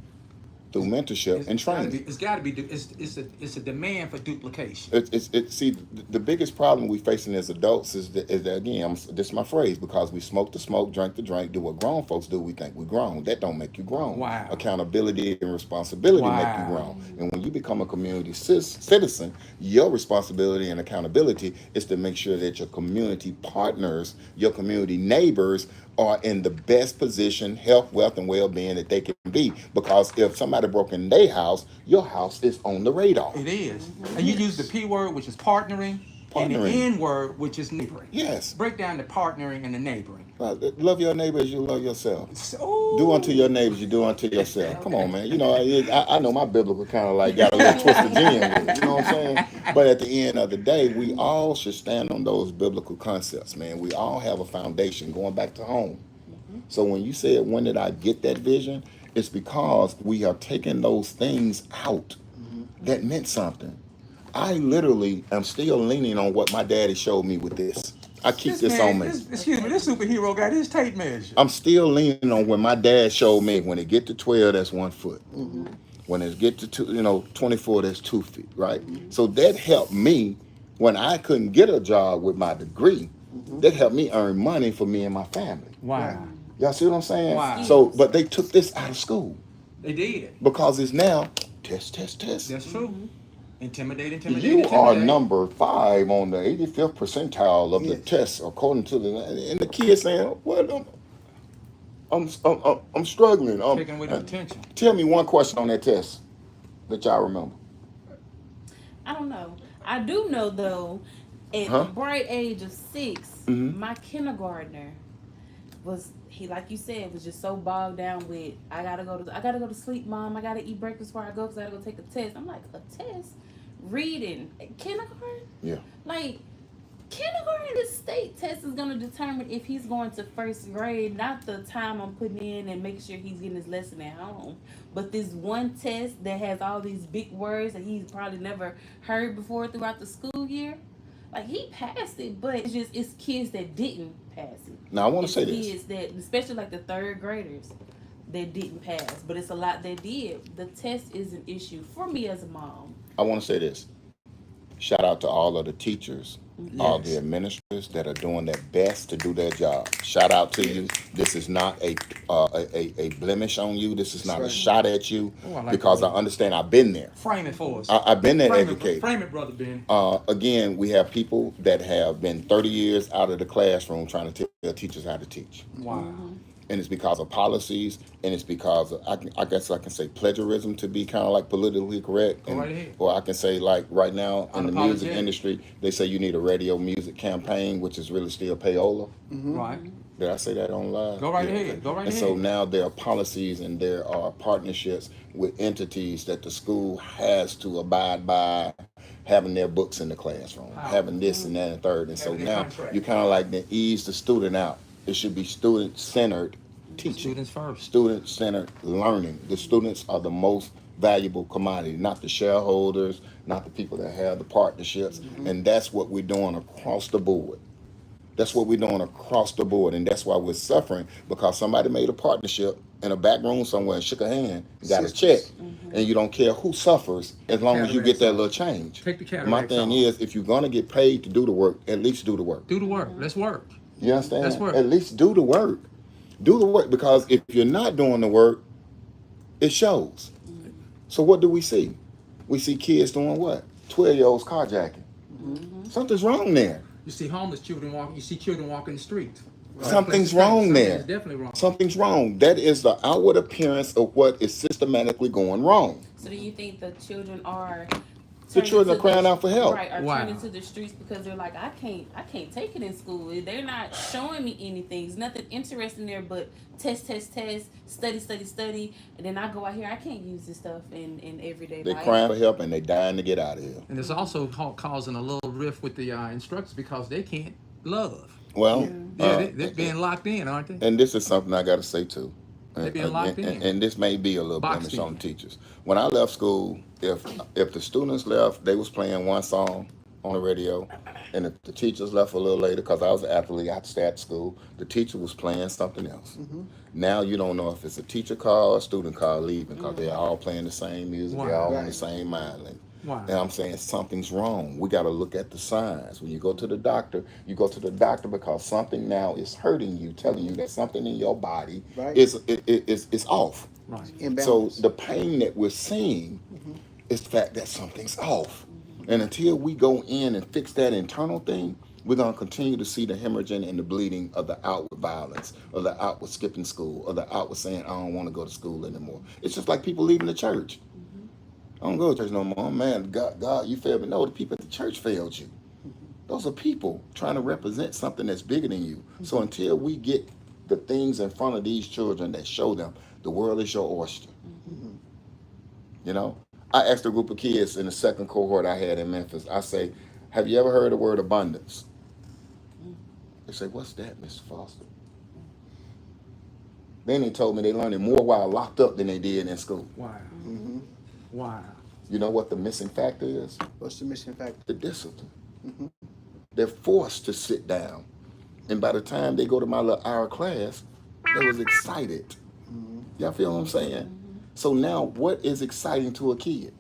Speaker 1: through mentorship and training.
Speaker 2: It's got to be. It's a demand for duplication.
Speaker 1: See, the biggest problem we facing as adults is that again, this is my phrase, because we smoke the smoke, drink the drink, do what grown folks do. We think we're grown. That don't make you grown.
Speaker 2: Wow.
Speaker 1: Accountability and responsibility make you grown. And when you become a community citizen, your responsibility and accountability is to make sure that your community partners, your community neighbors, are in the best position, health, wealth, and well-being that they can be. Because if somebody broke in their house, your house is on the radar.
Speaker 2: It is. And you use the P word, which is partnering, and the N word, which is neighboring.
Speaker 1: Yes.
Speaker 2: Break down the partnering and the neighboring.
Speaker 1: Love your neighbor as you love yourself.
Speaker 2: Ooh.
Speaker 1: Do unto your neighbors, you do unto yourself. Come on, man. You know, I know my biblical kind of like got a little twisted gin with it. You know what I'm saying? But at the end of the day, we all should stand on those biblical concepts, man. We all have a foundation going back to home. So when you said, when did I get that vision? It's because we are taking those things out that meant something. I literally am still leaning on what my daddy showed me with this. I keep this on me.
Speaker 2: Excuse me, this superhero got his tape measure.
Speaker 1: I'm still leaning on when my dad showed me, when it get to 12, that's 1 foot. When it get to 24, that's 2 feet, right? So that helped me when I couldn't get a job with my degree. That helped me earn money for me and my family.
Speaker 2: Wow.
Speaker 1: Y'all see what I'm saying?
Speaker 2: Wow.
Speaker 1: So, but they took this out of school.
Speaker 2: They did.
Speaker 1: Because it's now test.
Speaker 2: That's true. Intimidate.
Speaker 1: You are number 5 on the 85th percentile of the test, according to and the kids saying, "What? I'm struggling."
Speaker 2: Taking with attention.
Speaker 1: Tell me one question on that test that y'all remember.
Speaker 4: I don't know. I do know though, at the bright age of 6, my kindergartner was, he, like you said, was just so bogged down with, I gotta go to sleep, Mom. I gotta eat breakfast before I go because I gotta go take a test. I'm like, a test? Reading kindergarten?
Speaker 1: Yeah.
Speaker 4: Like, kindergarten, the state test is gonna determine if he's going to first grade, not the time I'm putting in and making sure he's getting his lesson at home. But this one test that has all these big words that he's probably never heard before throughout the school year, like, he passed it, but it's kids that didn't pass it.
Speaker 1: Now I want to say this.
Speaker 4: Kids that, especially like the 3rd graders, that didn't pass, but it's a lot that did. The test is an issue for me as a mom.
Speaker 1: I want to say this. Shout out to all of the teachers, all the administrators that are doing their best to do their job. Shout out to you. This is not a blemish on you. This is not a shot at you, because I understand I've been there.
Speaker 2: Frame it for us.
Speaker 1: I've been there educated.
Speaker 2: Frame it, Brother Ben.
Speaker 1: Again, we have people that have been 30 years out of the classroom trying to tell teachers how to teach.
Speaker 2: Wow.
Speaker 1: And it's because of policies, and it's because of, I guess I can say plagiarism to be kind of like politically correct.
Speaker 2: Go right ahead.
Speaker 1: Or I can say like right now in the music
Speaker 2: Unapologetic.
Speaker 1: industry, they say you need a radio music campaign, which is really still payola.
Speaker 2: Right.
Speaker 1: Did I say that on live?
Speaker 2: Go right
Speaker 1: Yeah,
Speaker 2: ahead.
Speaker 1: okay.
Speaker 2: Go right
Speaker 1: And
Speaker 2: ahead.
Speaker 1: so now there are policies and there are partnerships with entities that the school has to abide by, having their books in the classroom, having this and that and third. And so
Speaker 2: Having their
Speaker 1: now
Speaker 2: contract.
Speaker 1: you kind of like to ease the student out. It should be student-centered teaching.
Speaker 2: Students first.
Speaker 1: Student-centered learning. The students are the most valuable commodity, not the shareholders, not the people that have the partnerships. And that's what we're doing across the board. That's what we're doing across the board, and that's why we're suffering, because somebody made a partnership in a back room somewhere and shook a hand and got a check, and you don't care who suffers as long as you get that little change.
Speaker 2: Take the cataracts
Speaker 1: My thing
Speaker 2: off.
Speaker 1: is, if you're gonna get paid to do the work, at least do the work.
Speaker 2: Do the work. Let's work.
Speaker 1: You understand?
Speaker 2: Let's work.
Speaker 1: At least do the work. Do the work, because if you're not doing the work, it shows. So what do we see? We see kids doing what? 12-year-olds carjacking. Something's wrong there.
Speaker 2: You see homeless children walking. You see children walking the streets.
Speaker 1: Something's wrong there.
Speaker 2: Something's definitely wrong.
Speaker 1: Something's wrong. That is the outward appearance of what is systematically going wrong.
Speaker 4: So do you think the children are
Speaker 1: The
Speaker 4: turning
Speaker 1: children
Speaker 4: to
Speaker 1: are crying out for help.
Speaker 4: Right, are
Speaker 2: Wow.
Speaker 4: turning to the streets because they're like, I can't take it in school. They're not showing me anything. There's nothing interesting there but test, study, and then I go out here. I can't use this stuff in everyday
Speaker 1: They're
Speaker 4: life.
Speaker 1: crying for help and they dying to get out of here.
Speaker 2: And it's also causing a little rift with the instructors because they can't love.
Speaker 1: Well,
Speaker 2: They're being locked in, aren't they?
Speaker 1: and this is something I got to say too.
Speaker 2: They're being locked in.
Speaker 1: And this may be a little
Speaker 2: Boxed
Speaker 1: blemish on
Speaker 2: in.
Speaker 1: teachers. When I left school, if the students left, they was playing one song on the radio, and if the teachers left a little later, because I was an athlete, I had to stay at school, the teacher was playing something else. Now you don't know if it's a teacher call or a student call leaving, because they're all playing the same music, they're all on the same island.
Speaker 2: Wow.
Speaker 1: And I'm saying something's wrong. We got to look at the signs. When you go to the doctor, you go to the doctor because something now is hurting you, telling you that something in your body is off.
Speaker 2: Right.
Speaker 1: So
Speaker 3: Imbalance.
Speaker 1: the pain that we're seeing is the fact that something's off. And until we go in and fix that internal thing, we're going to continue to see the hemorrhaging and the bleeding of the outward violence, or the outward skipping school, or the outward saying, I don't want to go to school anymore. It's just like people leaving the church. I don't go to church no more. Man, God, you failed me. No, the people at the church failed you. Those are people trying to represent something that's bigger than you. So until we get the things in front of these children that show them the world is your oyster. You know? I asked a group of kids in the second cohort I had in Memphis, I say, have you ever heard the word abundance? They say, what's that, Mr. Foster? Then they told me they learned it more while locked up than they did in school.
Speaker 2: Wow. Wow.
Speaker 1: You know what the missing factor is?
Speaker 3: What's the missing factor?
Speaker 1: The discipline. They're forced to sit down. And by the time they go to my little hour class, they was excited. Y'all feel what I'm saying? So now what is exciting to a kid?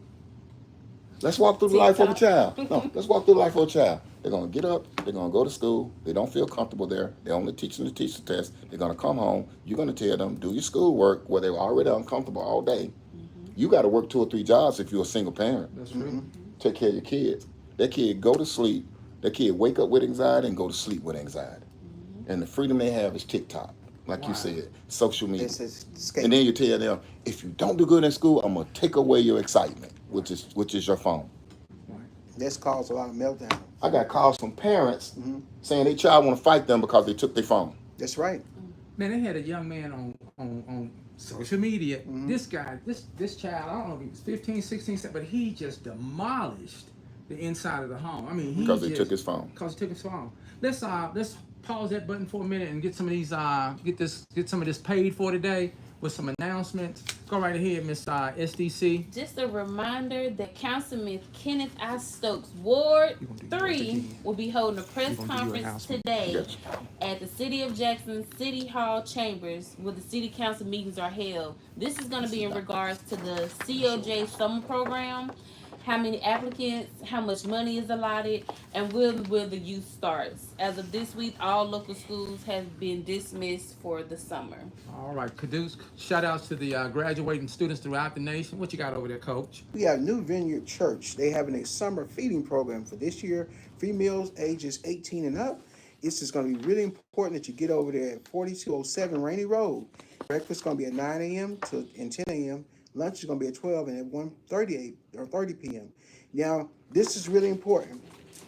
Speaker 1: Let's walk through the life of a child. No, let's walk through the life of a child. They're going to get up. They're going to go to school. They don't feel comfortable there. They're only teaching to teach the test. They're going to come home. You're going to tell them, do your schoolwork where they were already uncomfortable all day. You got to work 2 or 3 jobs if you're a single parent.
Speaker 2: That's true.
Speaker 1: Take care of your kids. That kid go to sleep. That kid wake up with anxiety and go to sleep with anxiety. And the freedom they have is TikTok, like you said, social media.
Speaker 3: This is escape.
Speaker 1: And then you tell them, if you don't do good in school, I'm gonna take away your excitement, which is your phone.
Speaker 3: That's caused a lot of meltdown.
Speaker 1: I got calls from parents saying their child want to fight them because they took their phone.
Speaker 3: That's right.
Speaker 2: Man, they had a young man on social media. This guy, this child, I don't know if he was 15, 16, but he just demolished the inside of the home. I mean,
Speaker 1: Because they took his phone.
Speaker 2: Because he took his phone. Let's pause that button for a minute and get some of these get some of this paid for today with some announcements. Go right ahead, Miss SDC.
Speaker 4: Just a reminder that Councilman Kenneth I. Stokes, Ward 3, will be holding a press conference today
Speaker 1: Yes.
Speaker 4: at the City of Jackson City Hall chambers where the City Council meetings are held. This is going to be in regards to the COJ summer program, how many applicants, how much money is allotted, and will the youth starts. As of this week, all local schools have been dismissed for the summer.
Speaker 2: All right, Caduce, shout outs to the graduating students throughout the nation. What you got over there, Coach?
Speaker 3: We have New Vineyard Church. They having a summer feeding program for this year. Females ages 18 and up. It's just going to be really important that you get over there at 4207 Rainy Road. Breakfast is going to be at 9 a.m. to and 10 a.m. Lunch is going to be at 12 and at 1:38 or 30 p.m. Now, this is really important.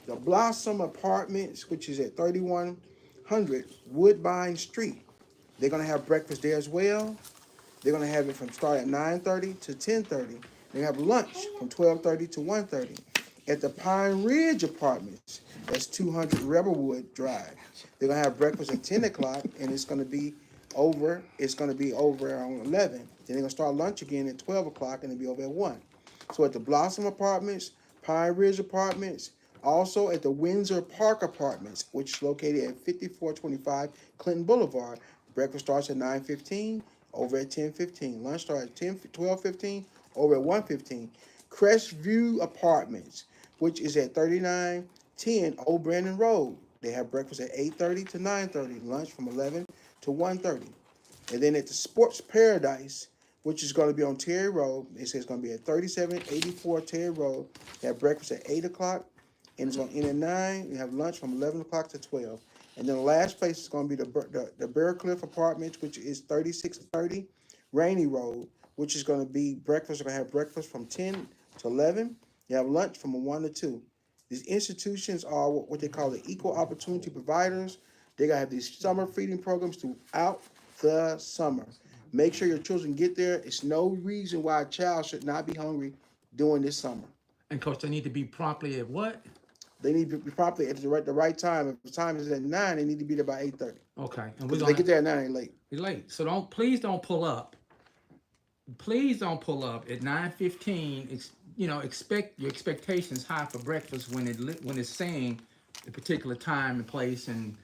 Speaker 3: The Blossom Apartments, which is at 3100 Woodbine Street, they're going to have breakfast there as well. They're going to have it from start at 9:30 to 10:30. They have lunch from 12:30 to 1:30. At the Pine Ridge Apartments, that's 200 Rebelwood Drive. They're going to have breakfast at 10 o'clock, and it's going to be over. It's going to be over around 11. Then they're going to start lunch again at 12 o'clock, and it'll be over at 1. So at the Blossom Apartments, Pine Ridge Apartments, also at the Windsor Park Apartments, which is located at 5425 Clinton Boulevard. Breakfast starts at 9:15, over at 10:15. Lunch starts at 12:15, over at 1:15. Crestview Apartments, which is at 3910 Old Brandon Road. They have breakfast at 8:30 to 9:30, lunch from 11 to 1:30. And then at the Sports Paradise, which is going to be on Terry Road, it says it's going to be at 3784 Terry Road. They have breakfast at 8 o'clock, and it's going to end at 9. You have lunch from 11 o'clock to 12. And then the last place is going to be the Bear Cliff Apartments, which is 3630 Rainy Road, which is going to be breakfast. We're going to have breakfast from 10 to 11. You have lunch from 1 to 2. These institutions are what they call the equal opportunity providers. They got to have these summer feeding programs throughout the summer. Make sure your children get there. It's no reason why a child should not be hungry during this summer.
Speaker 2: And coach, they need to be promptly at what?
Speaker 3: They need to be promptly at the right time. If the time is at 9, they need to be there by 8:30.
Speaker 2: Okay. And
Speaker 3: If they get there at 9, they're late.
Speaker 2: You're late. So please don't pull up. Please don't pull up at 9:15. Expect your expectations high for breakfast when it's saying a particular time and place, and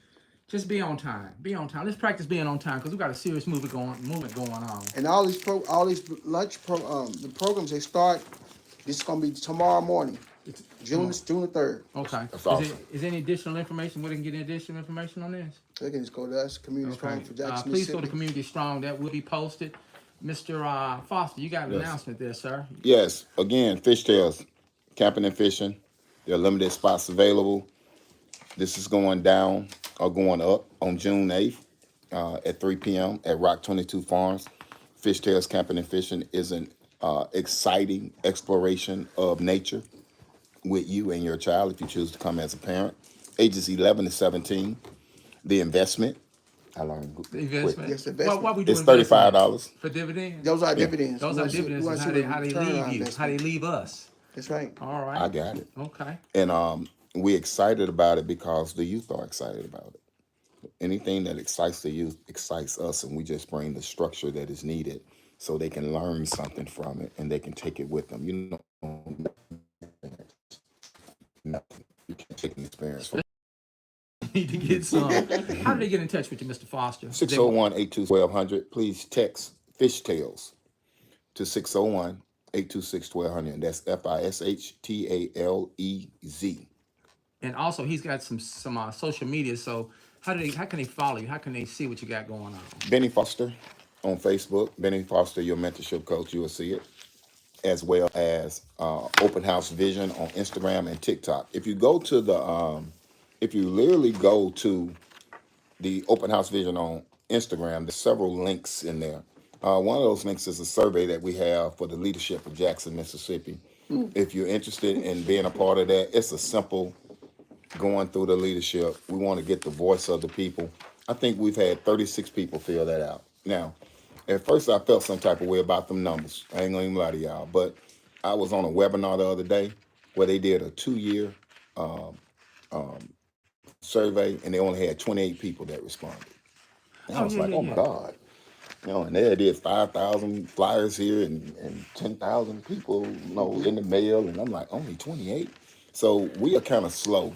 Speaker 2: just be on time. Be on time. Let's practice being on time because we got a serious movement going on.
Speaker 3: And all these the programs they start. This is gonna be tomorrow morning, June the 3rd.
Speaker 2: Okay.
Speaker 1: That's awesome.
Speaker 2: Is there any additional information? We can get any additional information on this?
Speaker 3: They can just go to us, Community Strong for Jackson,
Speaker 2: Please go to
Speaker 3: Mississippi.
Speaker 2: Community Strong. That will be posted. Mr. Foster, you got an announcement there, sir.
Speaker 1: Yes, again, fishtails, camping and fishing. There are limited spots available. This is going down or going up on June 8th at 3 p.m. at Rock 22 Farms. Fishtails Camping and Fishing is an exciting exploration of nature with you and your child if you choose to come as a parent. Ages 11 to 17. The investment, I learned
Speaker 2: The investment.
Speaker 1: quick.
Speaker 3: Yes, investment.
Speaker 2: Why we doing
Speaker 1: It's $35.
Speaker 2: investments? For dividends.
Speaker 3: Those are dividends.
Speaker 2: Those
Speaker 3: We
Speaker 2: are
Speaker 3: wanna see- we
Speaker 2: dividends.
Speaker 3: wanna
Speaker 2: Is
Speaker 3: see
Speaker 2: how they
Speaker 3: what return on
Speaker 2: leave you. How
Speaker 3: investment.
Speaker 2: they leave us.
Speaker 3: That's right.
Speaker 2: All right.
Speaker 1: I got it.
Speaker 2: Okay.
Speaker 1: And we're excited about it because the youth are excited about it. Anything that excites the youth excites us, and we just bring the structure that is needed so they can learn something from it and they can take it with them. Nothing. You can't take an experience from
Speaker 2: Need to get some. How do they get in touch with you, Mr. Foster?
Speaker 1: 601-826-1200. Please text Fishtails to 601-826-1200. That's FISHTALEZ.
Speaker 2: And also, he's got some social media. So how can they follow you? How can they see what you got going on?
Speaker 1: Benny Foster on Facebook. Benny Foster, your mentorship coach. You will see it. As well as Open House Vision on Instagram and TikTok. If you go to if you literally go to the Open House Vision on Instagram, there's several links in there. One of those links is a survey that we have for the leadership of Jackson, Mississippi. If you're interested in being a part of that, it's a simple going through the leadership. We want to get the voice of the people. I think we've had 36 people fill that out. Now, at first I felt some type of way about them numbers. I ain't gonna even lie to y'all, but I was on a webinar the other day where they did a 2-year survey, and they only had 28 people that responded. And I was like, oh my God. And they did 5,000 flyers here and 10,000 people, in the mail, and I'm like, only 28? So we are kind of slow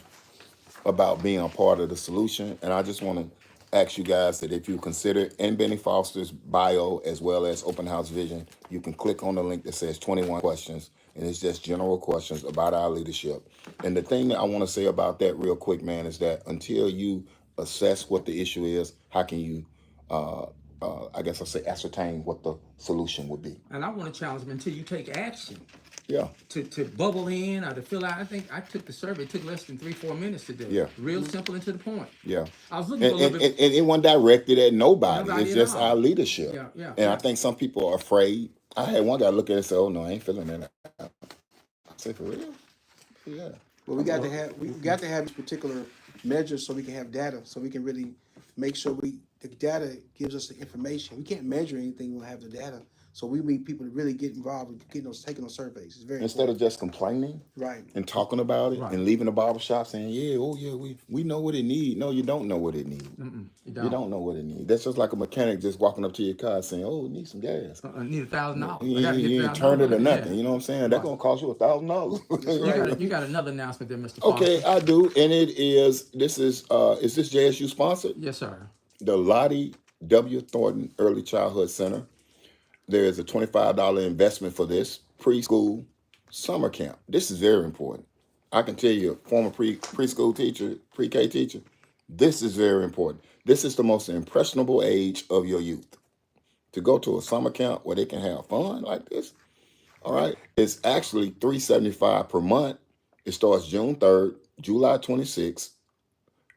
Speaker 1: about being a part of the solution, and I just want to ask you guys that if you consider in Benny Foster's bio as well as Open House Vision, you can click on the link that says 21 questions, and it's just general questions about our leadership. And the thing that I want to say about that real quick, man, is that until you assess what the issue is, how can you I guess I'll say, ascertain what the solution would be.
Speaker 2: And I want to challenge them until you take action
Speaker 1: Yeah,
Speaker 2: to bubble in or to fill out. I think I took the survey. It took less than 3-4 minutes to do.
Speaker 1: yeah,
Speaker 2: Real simple and to the point.
Speaker 1: yeah.
Speaker 2: I was looking for a little bit.
Speaker 1: And it wasn't directed at nobody.
Speaker 2: Nobody
Speaker 1: It's
Speaker 2: at
Speaker 1: just
Speaker 2: all.
Speaker 1: our leadership.
Speaker 2: Yeah, yeah,
Speaker 1: And I
Speaker 2: yeah.
Speaker 1: think some people are afraid. I had one guy look at it and say, "Oh no, I ain't feeling that." I say, "For real?" Yeah.
Speaker 3: Well, we got to have these particular measures so we can have data, so we can really make sure the data gives us the information. We can't measure anything. We'll have the data. So we need people to really get involved with taking those surveys. It's very
Speaker 1: Instead of
Speaker 3: important.
Speaker 1: just complaining
Speaker 3: Right.
Speaker 1: and talking about it
Speaker 2: Right.
Speaker 1: and leaving the barbershop saying, "Yeah, oh yeah, we know what it needs." No, you don't know what it needs.
Speaker 2: You
Speaker 1: You
Speaker 2: don't.
Speaker 1: don't know what it needs. That's just like a mechanic just walking up to your car saying, "Oh, it needs some gas."
Speaker 2: I need $1,000.
Speaker 1: You
Speaker 2: I gotta
Speaker 1: ain't,
Speaker 2: get
Speaker 1: you
Speaker 2: $1,000.
Speaker 1: ain't turned it or
Speaker 2: Yeah.
Speaker 1: nothing. You know what I'm saying? That's gonna cost you $1,000.
Speaker 2: You got another announcement there, Mr. Foster.
Speaker 1: Okay, I do, and is this JSU sponsored?
Speaker 2: Yes, sir.
Speaker 1: The Lottie W. Thornton Early Childhood Center. There is a $25 investment for this preschool summer camp. This is very important. I can tell you, a former preschool teacher, pre-K teacher, this is very important. This is the most impressionable age of your youth. To go to a summer camp where they can have fun like this, all right, it's actually $375 per month. It starts June 3rd, July 26th,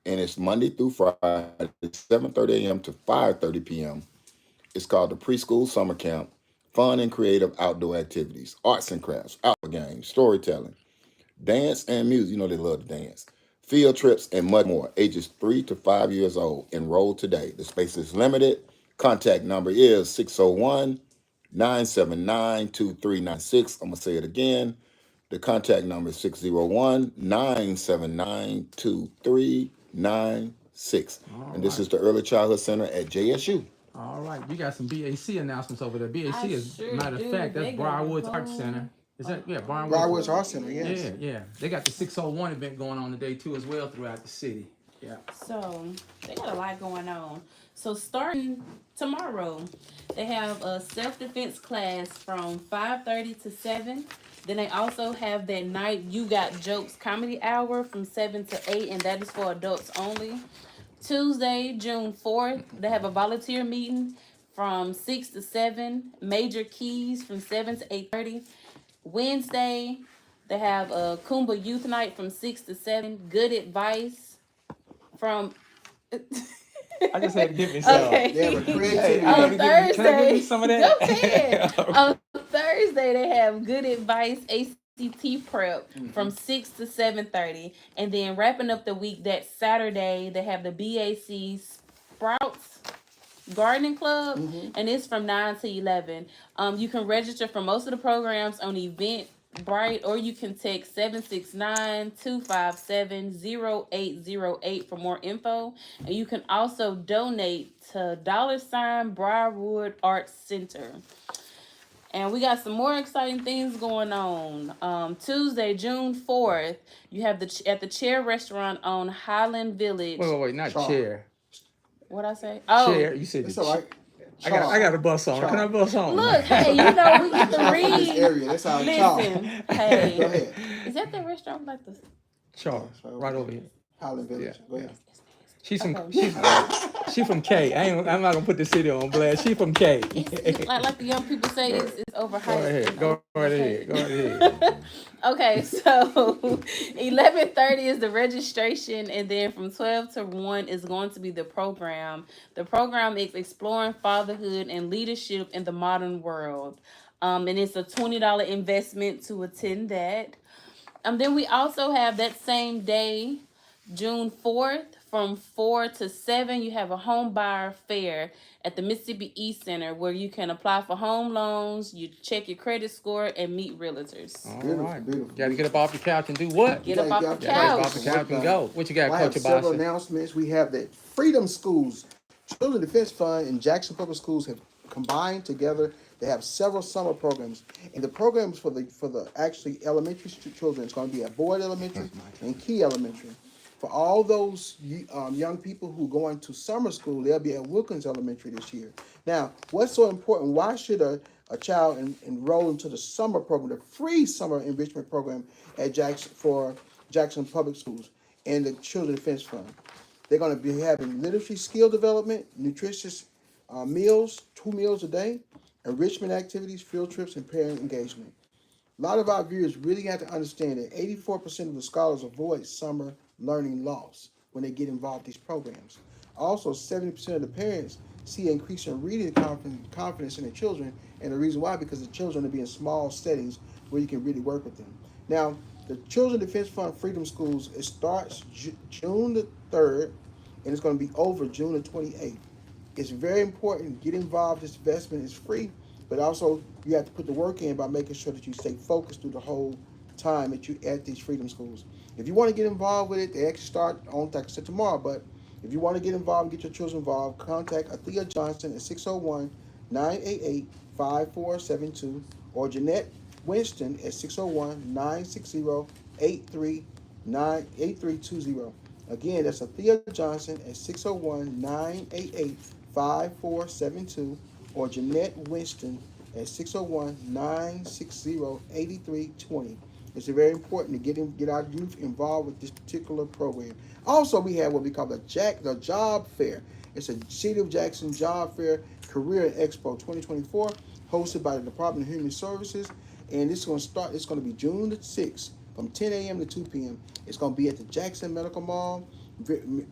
Speaker 1: and it's Monday through Friday, 7:30 a.m. to 5:30 p.m. It's called the Preschool Summer Camp. Fun and creative outdoor activities, arts and crafts, outdoor games, storytelling, dance and music. You know they love to dance. Field trips and much more. Ages 3 to 5 years old. Enroll today. The space is limited. Contact number is 601-979-2396. I'm going to say it again. The contact number is 601-979-2396. And this is the Early Childhood Center at JSU.
Speaker 2: All right. You got some BAC announcements over there. BAC
Speaker 4: I
Speaker 2: is,
Speaker 4: sure
Speaker 2: matter of
Speaker 4: do.
Speaker 2: fact, that's
Speaker 4: They got a
Speaker 2: Briarwood's Art
Speaker 4: whole-
Speaker 2: Center. Is that, yeah,
Speaker 3: Briarwood's Art Center, yes.
Speaker 2: Yeah, yeah. They got the 601 event going on today too as well throughout the city. Yeah.
Speaker 4: So they got a lot going on. So starting tomorrow, they have a self-defense class from 5:30 to 7. Then they also have that night You Got Jokes comedy hour from 7 to 8, and that is for adults only. Tuesday, June 4th, they have a volunteer meeting from 6 to 7. Major Keys from 7 to 8:30. Wednesday, they have a Kumba Youth Night from 6 to 7. Good advice from.
Speaker 2: I just had to give me some.
Speaker 4: Okay.
Speaker 3: They have a creativity.
Speaker 2: Hey,
Speaker 4: On
Speaker 2: can I give you
Speaker 4: Thursday,
Speaker 2: some of that?
Speaker 4: go ahead. On Thursday, they have Good Advice ACT Prep from 6 to 7:30, and then wrapping up the week that Saturday, they have the BAC Sprouts Gardening Club, and it's from 9 to 11. You can register for most of the programs on Eventbrite, or you can text 769-257-0808 for more info. And you can also donate to $Briarwood Arts Center. And we got some more exciting things going on. Tuesday, June 4th, you have at the Chair Restaurant on Highland Village.
Speaker 2: Wait, not
Speaker 3: Charles.
Speaker 2: chair.
Speaker 4: What I say? Oh,
Speaker 2: Chair. You said
Speaker 3: It's
Speaker 2: the
Speaker 3: all right.
Speaker 2: I got a bus on. Can I bus on?
Speaker 4: look, hey, you know we get to
Speaker 3: This
Speaker 4: read.
Speaker 3: area, that's how
Speaker 4: Listen,
Speaker 3: Charles.
Speaker 4: hey,
Speaker 3: Go ahead.
Speaker 4: is that the restaurant like the?
Speaker 2: Charles, right over here.
Speaker 3: Highland Village.
Speaker 2: Yeah.
Speaker 3: Go ahead.
Speaker 2: She's from
Speaker 4: Okay.
Speaker 2: she from K. I'm not gonna put the city on blast. She from K.
Speaker 4: It's like the young people say, it's
Speaker 2: Go
Speaker 4: overhyped.
Speaker 2: ahead. Go right ahead. Go right ahead.
Speaker 4: Okay, so 11:30 is the registration, and then from 12 to 1 is going to be the program. The program is Exploring Fatherhood and Leadership in the Modern World. And it's a $20 investment to attend that. Then we also have that same day, June 4th, from 4 to 7, you have a home buyer fair at the Mississippi East Center where you can apply for home loans, you check your credit score, and meet realtors.
Speaker 2: All
Speaker 3: Beautiful,
Speaker 2: right.
Speaker 3: beautiful.
Speaker 2: Got to get up off the couch and do what?
Speaker 4: Get up off the
Speaker 2: Get up off
Speaker 4: couch.
Speaker 2: the couch and go. What you got,
Speaker 3: I have
Speaker 2: Coach
Speaker 3: several
Speaker 2: Abasi?
Speaker 3: announcements. We have that Freedom Schools Children Defense Fund and Jackson Public Schools have combined together. They have several summer programs, and the programs for the actually elementary children is going to be at Boyd Elementary and Key Elementary. For all those young people who go into summer school, they'll be at Wilkins Elementary this year. Now, what's so important? Why should a child enroll into the summer program, the free summer enrichment program at Jackson Public Schools and the Children Defense Fund? They're going to be having literacy skill development, nutritious Meals, 2 meals a day, enrichment activities, field trips, and parent engagement. A lot of our viewers really have to understand that 84% of the scholars avoid summer learning loss when they get involved in these programs. Also, 70% of the parents see an increase in reading confidence in their children, and the reason why, because the children are being in small settings where you can really work with them. Now, the Children Defense Fund Freedom Schools, it starts June the 3rd, and it's going to be over June the 28th. It's very important. Get involved. This investment is free, but also you have to put the work in by making sure that you stay focused through the whole time that you at these freedom schools. If you want to get involved with it, they actually start on, like I said, tomorrow. But if you want to get involved and get your children involved, contact Athea Johnson at 601-988-5472 or Jeanette Winston at 601-960-8320. Again, that's Athea Johnson at 601-988-5472 or Jeanette Winston at 601-960-8320. It's very important to get our youth involved with this particular program. Also, we have what we call the Job Fair. It's a City of Jackson Job Fair Career Expo 2024, hosted by the Department of Human Services. And it's going to be June the 6th from 10 a.m. to 2 p.m. It's going to be at the Jackson Medical Mall.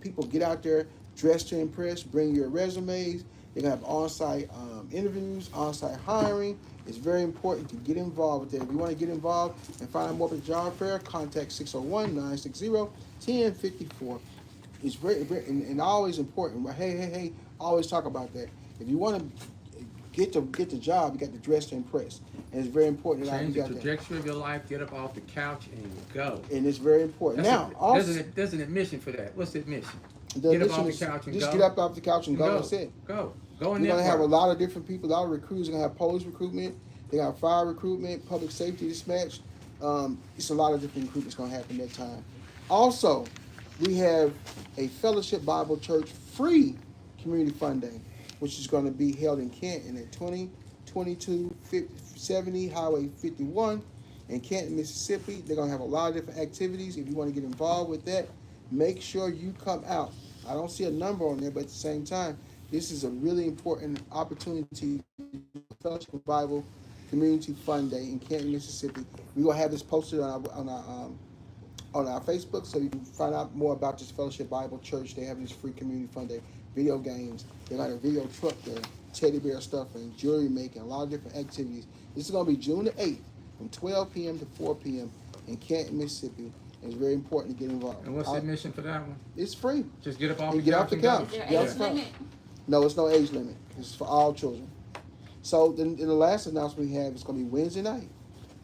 Speaker 3: People get out there dressed to impress, bring your resumes. They're going to have on-site interviews, on-site hiring. It's very important to get involved with that. If you want to get involved and find out more about the job fair, contact 601-960-1054. It's very, and always important. Hey, always talk about that. If you want to get the job, you got to dress to impress. And it's very important that
Speaker 2: Change the trajectory of your life, get up off the couch and go.
Speaker 3: And it's very important.
Speaker 2: There's an admission for that. What's the admission?
Speaker 3: Get up off the couch and go. Just get up off the couch and go. That's it.
Speaker 2: Go
Speaker 3: We're going to have a lot of different people, a lot of recruits. We're going to have police recruitment. They got fire recruitment, public safety dispatch. It's a lot of different recruitments going to happen that time. Also, we have a Fellowship Bible Church free community fund day, which is going to be held in Canton at 2022-70 Highway 51 in Canton, Mississippi. They're going to have a lot of different activities. If you want to get involved with that, make sure you come out. I don't see a number on there, but at the same time, this is a really important opportunity. Fellowship Bible Community Fund Day in Canton, Mississippi. We're going to have this posted on our Facebook, so you can find out more about this Fellowship Bible Church. They have this free community fund day, video games. They got a video truck there, teddy bear stuffing, jewelry making, a lot of different activities. This is going to be June the 8th from 12 p.m. to 4 p.m. in Canton, Mississippi. It's very important to get involved.
Speaker 2: And what's the admission for that one?
Speaker 3: It's free.
Speaker 2: Just get up off
Speaker 3: the couch.
Speaker 4: Is there age limit?
Speaker 3: No, it's no age limit. It's for all children. So then the last announcement we have is going to be Wednesday night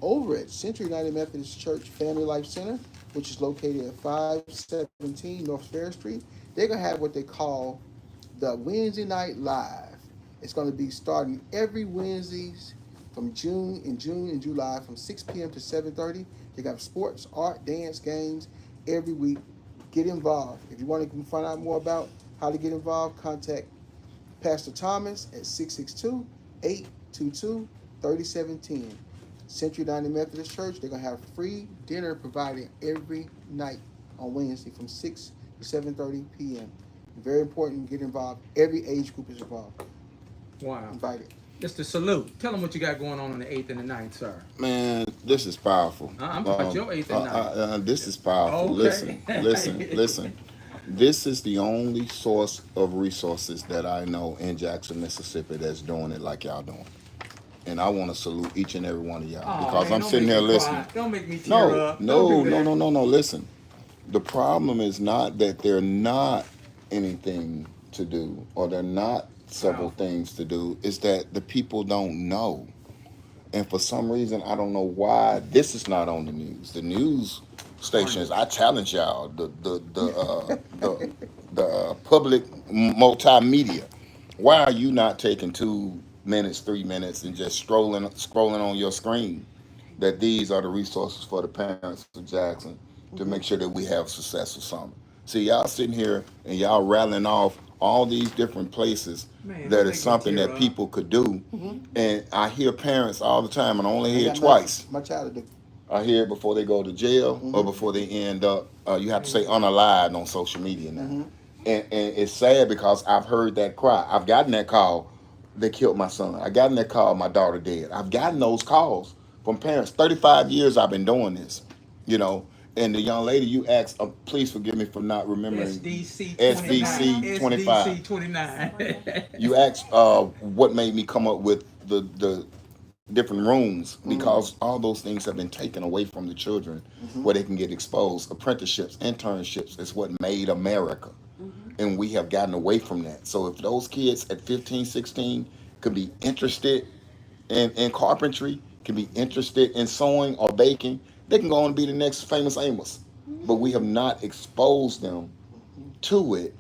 Speaker 3: over at Century United Methodist Church Family Life Center, which is located at 517 North Fair Street. They're going to have what they call the Wednesday Night Live. It's going to be starting every Wednesdays from June and July from 6 p.m. to 7:30. They got sports, art, dance, games every week. Get involved. If you want to find out more about how to get involved, contact Pastor Thomas at 662-822-3710. Century United Methodist Church, they're going to have free dinner provided every night on Wednesday from 6 to 7:30 p.m. Very important to get involved. Every age group is involved.
Speaker 2: Wow.
Speaker 3: Invited.
Speaker 2: Just a salute. Tell them what you got going on the 8th and the 9th, sir.
Speaker 1: Man, this is powerful.
Speaker 2: I'm talking about your 8th and 9th.
Speaker 1: This is powerful.
Speaker 2: Okay.
Speaker 1: Listen. This is the only source of resources that I know in Jackson, Mississippi that's doing it like y'all doing. And I want to salute each and every one of y'all because I'm sitting here listening.
Speaker 2: Don't make me tear up.
Speaker 1: No. Listen, the problem is not that they're not anything to do or they're not several things to do. It's that the people don't know. And for some reason, I don't know why this is not on the news. The news stations, I challenge y'all, the public multimedia. Why are you not taking 2 minutes, 3 minutes, and just scrolling on your screen that these are the resources for the parents of Jackson to make sure that we have a successful summer? See, y'all sitting here and y'all rattling off all these different places that is something that people could do. And I hear parents all the time, and I only hear it twice.
Speaker 3: My child do.
Speaker 1: I hear it before they go to jail or before they end up, you have to say unalived on social media now. and it's sad because I've heard that cry. I've gotten that call, they killed my son. I gotten that call, my daughter dead. I've gotten those calls from parents. 35 years I've been doing this, you know. And the young lady you asked, please forgive me for not remembering.
Speaker 2: SDC 29.
Speaker 1: SDC 25. You asked what made me come up with the different rooms, because all those things have been taken away from the children where they can get exposed. Apprenticeships, internships is what made America. And we have gotten away from that. So if those kids at 15, 16 could be interested in carpentry, can be interested in sewing or baking, they can go on and be the next famous Amos. But we have not exposed them to it,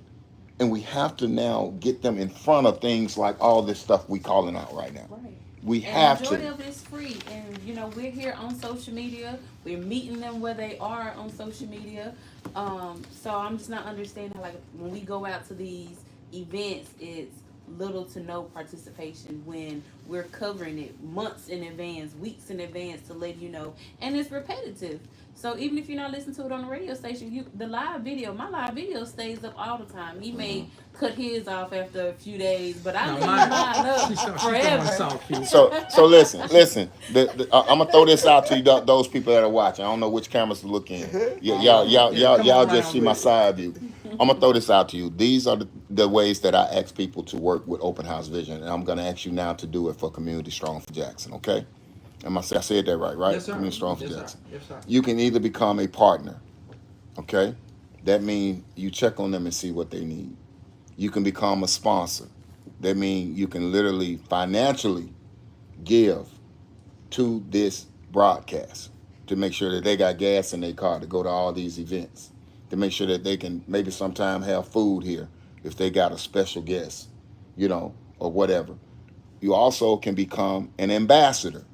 Speaker 1: and we have to now get them in front of things like all this stuff we calling out right now.
Speaker 4: Right.
Speaker 1: We
Speaker 4: And
Speaker 1: have
Speaker 4: majority
Speaker 1: to.
Speaker 4: of it is free. And we're here on social media. We're meeting them where they are on social media. So I'm just not understanding, like, when we go out to these events, it's little to no participation when we're covering it months in advance, weeks in advance to let you know, and it's repetitive. So even if you're not listening to it on the radio station, my live video stays up all the time. He may cut his off after a few days, but I leave mine up forever.
Speaker 1: So listen. I'm gonna throw this out to you, those people that are watching. I don't know which cameras to look in. Y'all just see my side view. I'm gonna throw this out to you. These are the ways that I ask people to work with Open House Vision, and I'm gonna ask you now to do it for Community Strong for Jackson. Okay? I said that right?
Speaker 2: Yes, sir.
Speaker 1: Community Strong for
Speaker 2: Yes, sir.
Speaker 1: Jackson.
Speaker 2: Yes, sir.
Speaker 1: You can either become a partner. Okay? That means you check on them and see what they need. You can become a sponsor. That means you can literally financially give to this broadcast to make sure that they got gas in their car to go to all these events, to make sure that they can maybe sometime have food here if they got a special guest, or whatever. You also can become an ambassador.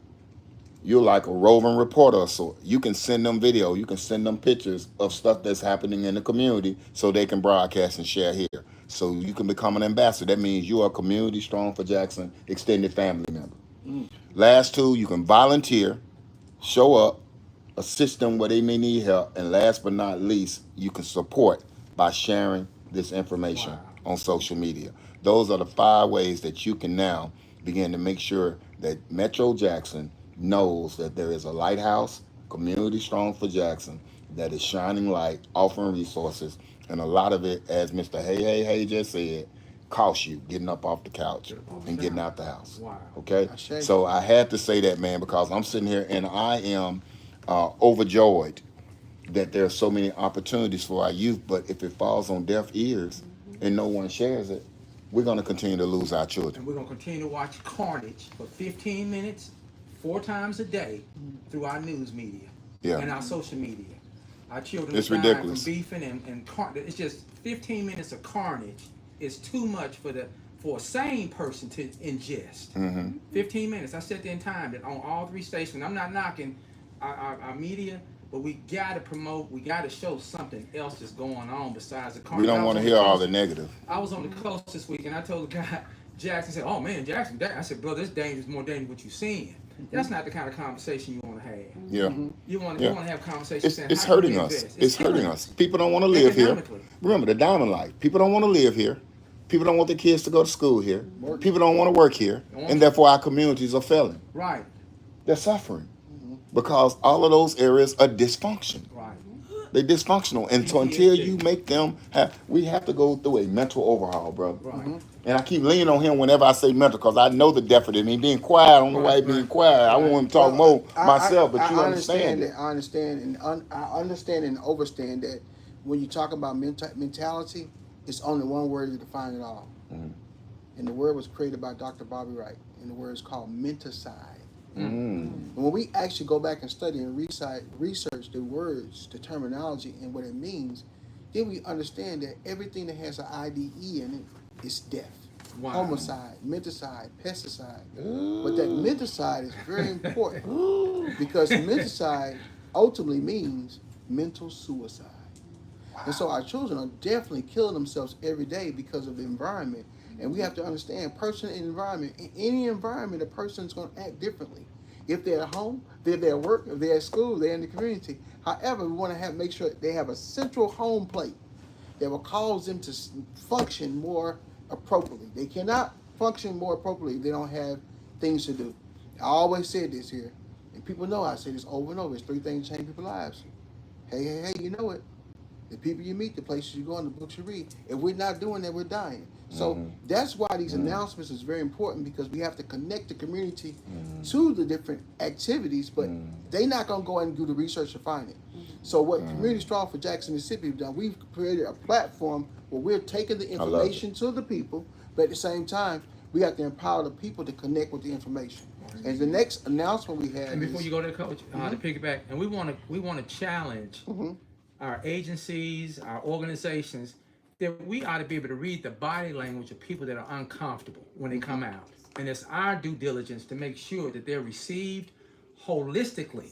Speaker 1: You're like a roving reporter of sort. You can send them video, you can send them pictures of stuff that's happening in the community so they can broadcast and share here. So you can become an ambassador. That means you are a Community Strong for Jackson extended family member. Last two, you can volunteer, show up, assist them where they may need help, and last but not least, you can support by sharing this information on social media. Those are the 5 ways that you can now begin to make sure that Metro Jackson knows that there is a lighthouse, Community Strong for Jackson, that is shining light, offering resources, and a lot of it, as Mr. Hey just said, costs you getting up off the couch and getting out the house.
Speaker 2: Wow.
Speaker 1: Okay? So I had to say that, man, because I'm sitting here and I am overjoyed that there are so many opportunities for our youth, but if it falls on deaf ears and no one shares it, we're going to continue to lose our children.
Speaker 2: And we're going to continue to watch carnage for 15 minutes, 4 times a day through our news media and our social media. Our children
Speaker 1: It's
Speaker 2: are dying
Speaker 1: ridiculous.
Speaker 2: from beefing and it's just 15 minutes of carnage is too much for a sane person to ingest. 15 minutes. I set the time that on all 3 stations. I'm not knocking our media, but we got to promote, we got to show something else that's going on besides the carnage.
Speaker 1: We don't want to hear all the negative.
Speaker 2: I was on the coast this week and I told the guy, Jackson said, "Oh man, Jackson." I said, "Bro, this dangerous, more dangerous what you're seeing." That's not the kind of conversation you want to have.
Speaker 1: Yeah.
Speaker 2: You want to have conversations.
Speaker 1: It's hurting us. It's hurting us. People don't want to live here. Remember the diamond life. People don't want to live here. People don't want their kids to go to school here. People don't want to work here, and therefore our communities are failing.
Speaker 2: Right.
Speaker 1: They're suffering because all of those areas are dysfunction.
Speaker 2: Right.
Speaker 1: They're dysfunctional, and so until you make them we have to go through a mental overhaul, brother.
Speaker 2: Right.
Speaker 1: And I keep leaning on him whenever I say mental, because I know the depth of it. I mean, being quiet, I don't know why he's being quiet. I want him to talk more myself, but you understand it.
Speaker 3: I understand and understand that when you talk about mentality, it's only one word to define it all. And the word was created by Dr. Bobby Wright, and the word is called menticide. And when we actually go back and study and research the words, the terminology, and what it means, then we understand that everything that has an IDE in it is death.
Speaker 2: Wow.
Speaker 3: Homicide, menticide, pesticide. But that menticide is very important because menticide ultimately means mental suicide. And so our children are definitely killing themselves every day because of the environment. And we have to understand person and environment. In any environment, a person's going to act differently. If they're at home, if they're at work, if they're at school, they're in the community. However, we want to make sure they have a central home plate that will cause them to function more appropriately. They cannot function more appropriately if they don't have things to do. I always said this here, and people know I say this over and over. It's 3 things change people's lives. Hey, you know it. The people you meet, the places you go, and the books you read. If we're not doing that, we're dying. So that's why these announcements is very important, because we have to connect the community to the different activities, but they're not going to go and do the research to find it. So what Community Strong for Jackson, Mississippi have done, we've created a platform where we're taking the information to the people, but at the same time, we have to empower the people to connect with the information. And the next announcement we had
Speaker 2: And before
Speaker 3: is,
Speaker 2: you go there, Coach, to piggyback, and we want to challenge our agencies, our organizations, that we ought to be able to read the body language of people that are uncomfortable when they come out. And it's our due diligence to make sure that they're received holistically.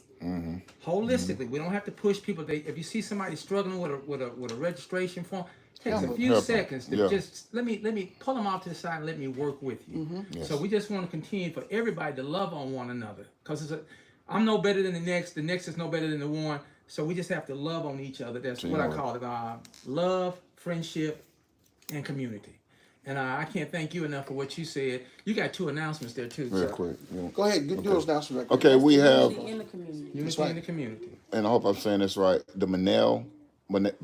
Speaker 2: Holistically, we don't have to push people. If you see somebody struggling with a registration form, it takes a few seconds to just let me pull them off to the side and let me work with you. So we just want to continue for everybody to love on one another, because I'm no better than the next is no better than the one. So we just have to love on each other. That's what I call it: love, friendship, and community. And I can't thank you enough for what you said. You got 2 announcements there too.
Speaker 1: Real quick.
Speaker 3: go ahead, do those announcements. Right
Speaker 1: Okay, we have,
Speaker 4: in the community.
Speaker 2: Unity in the community.
Speaker 1: and I hope I'm saying this right, the Manel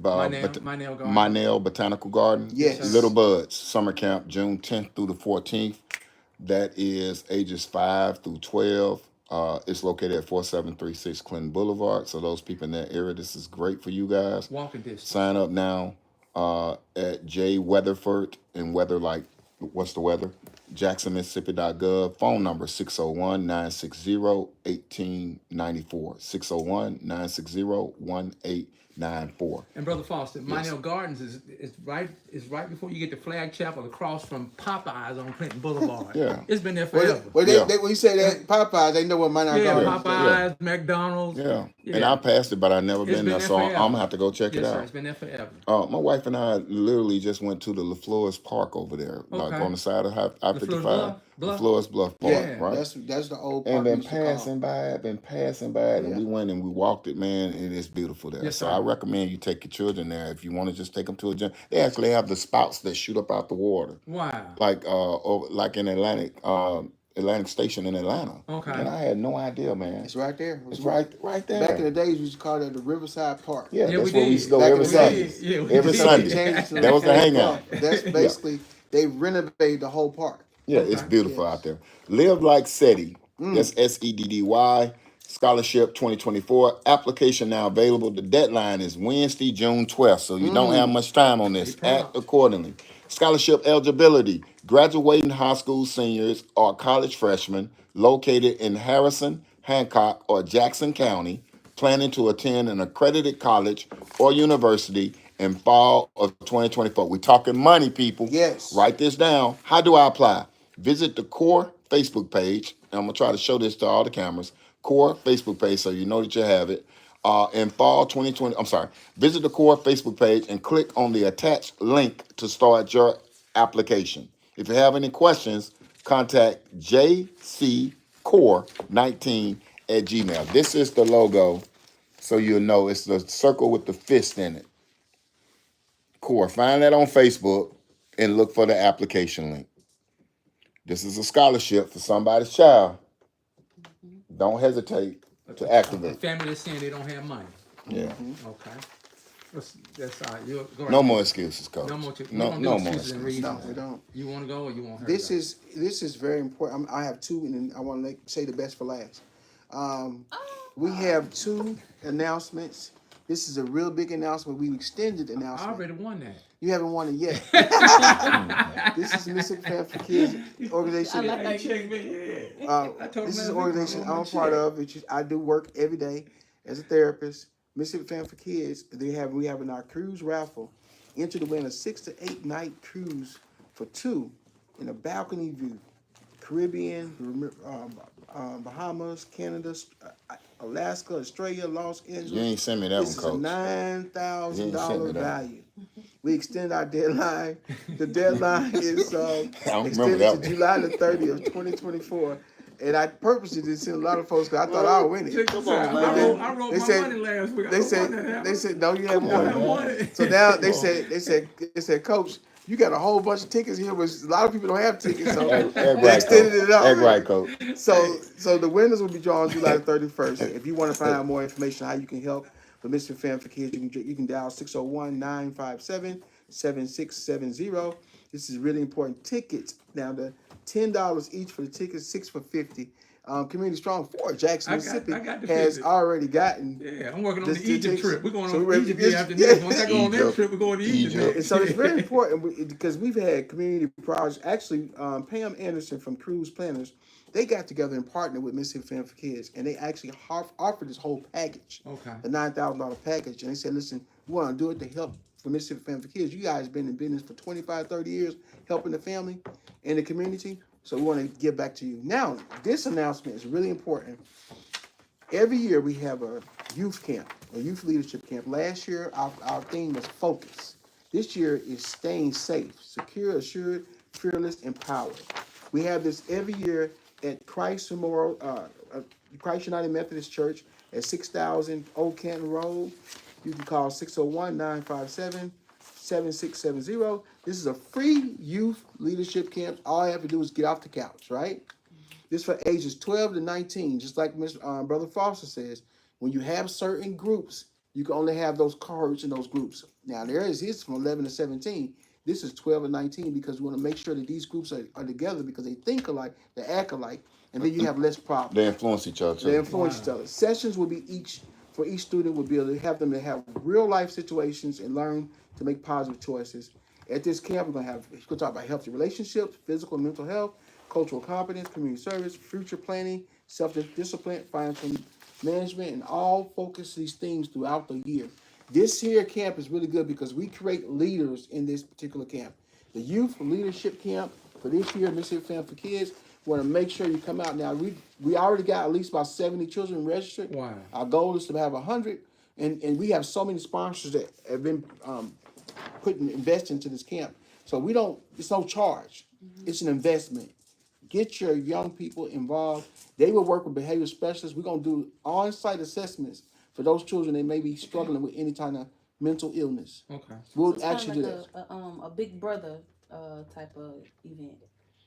Speaker 2: Garden.
Speaker 1: Botanical Garden.
Speaker 3: Yes.
Speaker 1: Little Buds Summer Camp, June 10th through the 14th. That is ages 5 through 12. It's located at 4736 Clinton Boulevard. So those people in that area, this is great for you guys.
Speaker 2: Walking distance.
Speaker 1: Sign up now at J Weatherford and weather like what's the weather? JacksonMississippi.gov. Phone number 601-960-1894. 601-960-1894.
Speaker 2: And Brother Foster, Minell Gardens is right before you get to Flag Chapel, across from Popeyes on Clinton Boulevard.
Speaker 1: Yeah.
Speaker 2: It's been there forever.
Speaker 3: When you say that Popeyes, they know what mine are going.
Speaker 2: Popeyes, McDonald's.
Speaker 1: Yeah. And I passed it, but I never been there, so I'm gonna have to go check it out.
Speaker 2: Sir, it's been there forever.
Speaker 1: My wife and I literally just went to the LaFleur's Park over there, like on the side of I-55. LaFleur's Bluff Park, right?
Speaker 3: That's the old park.
Speaker 1: And been passing by it, and we went and we walked it, man, and it's beautiful there.
Speaker 2: Yes,
Speaker 1: so
Speaker 2: sir.
Speaker 1: I recommend you take your children there if you want to just take them to a gym. They actually have the spouts that shoot up out the water.
Speaker 2: Wow.
Speaker 1: Like in Atlantic Station in Atlanta.
Speaker 2: Okay.
Speaker 1: And I had no idea, man.
Speaker 3: It's right there.
Speaker 1: It's right there.
Speaker 3: Back in the days, we used to call it the Riverside Park.
Speaker 1: Yeah, that's
Speaker 2: we
Speaker 1: where we
Speaker 2: did.
Speaker 1: used to go
Speaker 3: Back
Speaker 1: every
Speaker 3: in the
Speaker 1: Sunday.
Speaker 3: days.
Speaker 1: Every Sunday. That was the hangout.
Speaker 3: That's basically, they renovated the whole park.
Speaker 1: Yeah, it's beautiful out there. Live Like SETI. That's SEDDY. Scholarship 2024. Application now available. The deadline is Wednesday, June 12th, so you don't have much time on this. Act accordingly. Scholarship eligibility. Graduating high school seniors or college freshmen located in Harrison, Hancock, or Jackson County planning to attend an accredited college or university in fall of 2024. We're talking money, people.
Speaker 3: Yes.
Speaker 1: Write this down. How do I apply? Visit the CORE Facebook page. And I'm going to try to show this to all the cameras. CORE Facebook page, so you know that you have it. In fall 2020, visit the CORE Facebook page and click on the attached link to start your application. If you have any questions, contact jccore19@gmail. This is the logo, so you'll know it's the circle with the fist in it. CORE. Find that on Facebook and look for the application link. This is a scholarship for somebody's child. Don't hesitate to activate.
Speaker 2: The family is saying they don't have money.
Speaker 1: Yeah.
Speaker 2: Okay. That's all right.
Speaker 1: No more excuses, Coach.
Speaker 2: No more
Speaker 1: excuses.
Speaker 2: and reasons.
Speaker 3: No, we don't.
Speaker 2: You want to go or you want her
Speaker 3: This
Speaker 2: to go?
Speaker 3: is very important. I have 2, and I want to say the best for last. We have 2 announcements. This is a real big announcement. We extended the
Speaker 2: I
Speaker 3: announcement.
Speaker 2: already won that.
Speaker 3: You haven't won it yet. This is Mississippi Fair for Kids organization.
Speaker 2: Hey, check me.
Speaker 3: This is an organization I'm a part of. I do work every day as a therapist. Mississippi Fan for Kids. We have our cruise raffle. Enter to win a 6 to 8 night cruise for 2 in a balcony view. Caribbean, Bahamas, Canada, Alaska, Australia, Los Angeles.
Speaker 1: You ain't send me that
Speaker 3: This
Speaker 1: one,
Speaker 3: is
Speaker 1: Coach.
Speaker 3: a $9,000 value. We extend our deadline. The deadline is
Speaker 1: I don't remember
Speaker 3: extended
Speaker 1: that
Speaker 3: to
Speaker 1: one.
Speaker 3: July the 30th, 2024. And I purposely didn't send a lot of folks because I thought I would win it.
Speaker 2: Check this out. I wrote
Speaker 3: They
Speaker 2: my
Speaker 3: said,
Speaker 2: money last week.
Speaker 3: they
Speaker 2: I
Speaker 3: said,
Speaker 2: won that
Speaker 3: they
Speaker 2: happened.
Speaker 3: said, no, you haven't
Speaker 2: I
Speaker 3: won
Speaker 2: won
Speaker 3: it.
Speaker 2: it.
Speaker 3: So now they said, Coach, you got a whole bunch of tickets here, but a lot of people don't have tickets, so they extended it out.
Speaker 1: Act right, Coach.
Speaker 3: So the winners will be drawn July 31st. If you want to find out more information on how you can help with Mississippi Family for Kids, you can dial 601-957-7670. This is really important. Tickets now, the $10 each for the tickets, 6 for 50. Community Strong for Jackson, Mississippi
Speaker 2: I got the
Speaker 3: has
Speaker 2: ticket.
Speaker 3: already gotten.
Speaker 2: Yeah, I'm working on
Speaker 3: This-
Speaker 2: the Egypt
Speaker 3: this-
Speaker 2: trip. We're going
Speaker 3: so
Speaker 2: on
Speaker 3: we're-
Speaker 2: Egypt after
Speaker 3: yeah.
Speaker 2: this. Once I go on that
Speaker 1: Egypt.
Speaker 2: trip, we're going to Egypt.
Speaker 1: Egypt.
Speaker 3: And so it's very important because we've had community projects. Actually, Pam Anderson from Cruise Planners, they got together and partnered with Mississippi Family for Kids, and they actually offered this whole package,
Speaker 2: Okay.
Speaker 3: the $9,000 package. And they said, listen, we want to do it to help for Mississippi Family for Kids. You guys been in business for 25, 30 years, helping the family and the community. So we want to give back to you. Now, this announcement is really important. Every year we have a youth camp, a youth leadership camp. Last year, our theme was focus. This year is staying safe, secure, assured, fearless, empowered. We have this every year at Christ Memorial, Christ United Methodist Church at 6000 Old Canton Road. You can call 601-957-7670. This is a free youth leadership camp. All you have to do is get off the couch, right? This for ages 12 to 19, just like Brother Foster says. When you have certain groups, you can only have those cards in those groups. Now, there is his from 11 to 17. This is 12 and 19 because we want to make sure that these groups are together because they think alike, they act alike, and then you have less problems.
Speaker 1: They influence each other.
Speaker 3: They influence each other. Sessions will be for each student will be able to have them to have real life situations and learn to make positive choices. At this camp, we're going to talk about healthy relationships, physical and mental health, cultural competence, community service, future planning, self-discipline, financial management, and all focus these themes throughout the year. This here camp is really good because we create leaders in this particular camp. The youth leadership camp for this year, Mississippi Family for Kids, we want to make sure you come out. Now, we already got at least about 70 children registered.
Speaker 2: Wow.
Speaker 3: Our goal is to have 100, and we have so many sponsors that have been investing into this camp. So it's no charge. It's an investment. Get your young people involved. They will work with behavior specialists. We're going to do on-site assessments for those children that may be struggling with any kind of mental illness.
Speaker 2: Okay.
Speaker 3: We'll
Speaker 4: It's
Speaker 3: actually
Speaker 4: kinda
Speaker 3: do
Speaker 4: like
Speaker 3: that.
Speaker 4: a big brother type of event.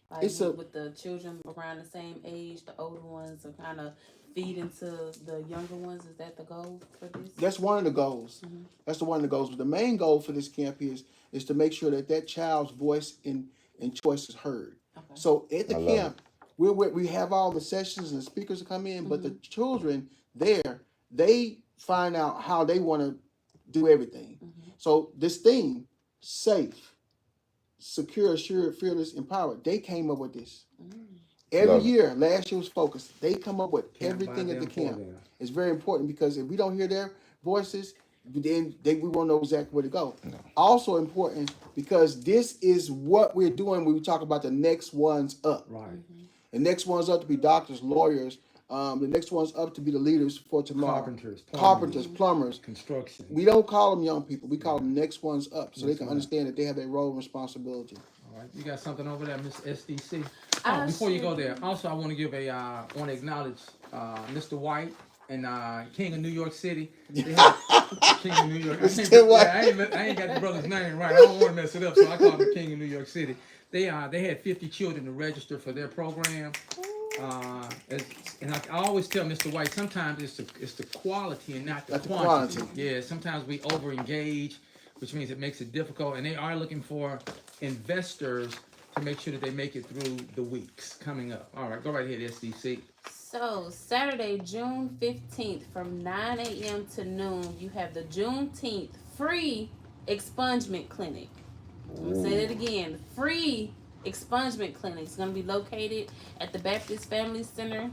Speaker 4: Like
Speaker 3: It's
Speaker 4: with the children around the same age, the older ones are kind of feed into the younger ones. Is that the goal for this?
Speaker 3: That's one of the goals. That's one of the goals. But the main goal for this camp is to make sure that child's voice and choice is heard.
Speaker 4: Okay.
Speaker 3: So at the
Speaker 1: I love
Speaker 3: camp, we have all the sessions and the speakers to come in, but the children there, they find out how they want to do everything. So this theme, safe, secure, assured, fearless, empowered, they came up with this. Every
Speaker 1: Love it.
Speaker 3: year, last year was focused. They come up with
Speaker 2: Camp
Speaker 3: everything
Speaker 2: by
Speaker 3: at the
Speaker 2: them, for
Speaker 3: camp.
Speaker 2: them.
Speaker 3: It's very important because if we don't hear their voices, then we won't know exactly where to go. Also important because this is what we're doing when we talk about the next ones up.
Speaker 2: Right.
Speaker 3: The next ones up to be doctors, lawyers. The next ones up to be the leaders for tomorrow.
Speaker 2: Carpenters,
Speaker 3: plumbers.
Speaker 2: Construction.
Speaker 3: We don't call them young people. We call them next ones up so they can understand that they have their role and responsibility.
Speaker 2: All right. You got something over there, Miss SDC?
Speaker 4: I
Speaker 2: Before you go
Speaker 4: sure
Speaker 2: there, also I want to give want to acknowledge Mr. White and King of New York City. They had, King of New York.
Speaker 3: Mr. White.
Speaker 2: I ain't got the brother's name right. I don't want to mess it up, so I call him King of New York City. They had 50 children to register for their program. And I always tell Mr. White, sometimes it's the quality and not the quantity. Yeah, sometimes we over engage, which means it makes it difficult. And they are looking for investors to make sure that they make it through the weeks coming up. All right, go right ahead, SDC.
Speaker 4: So Saturday, June 15th from 9 a.m. to noon, you have the Juneteenth free expungement clinic. I'm gonna say that again. Free expungement clinic is gonna be located at the Baptist Family Center,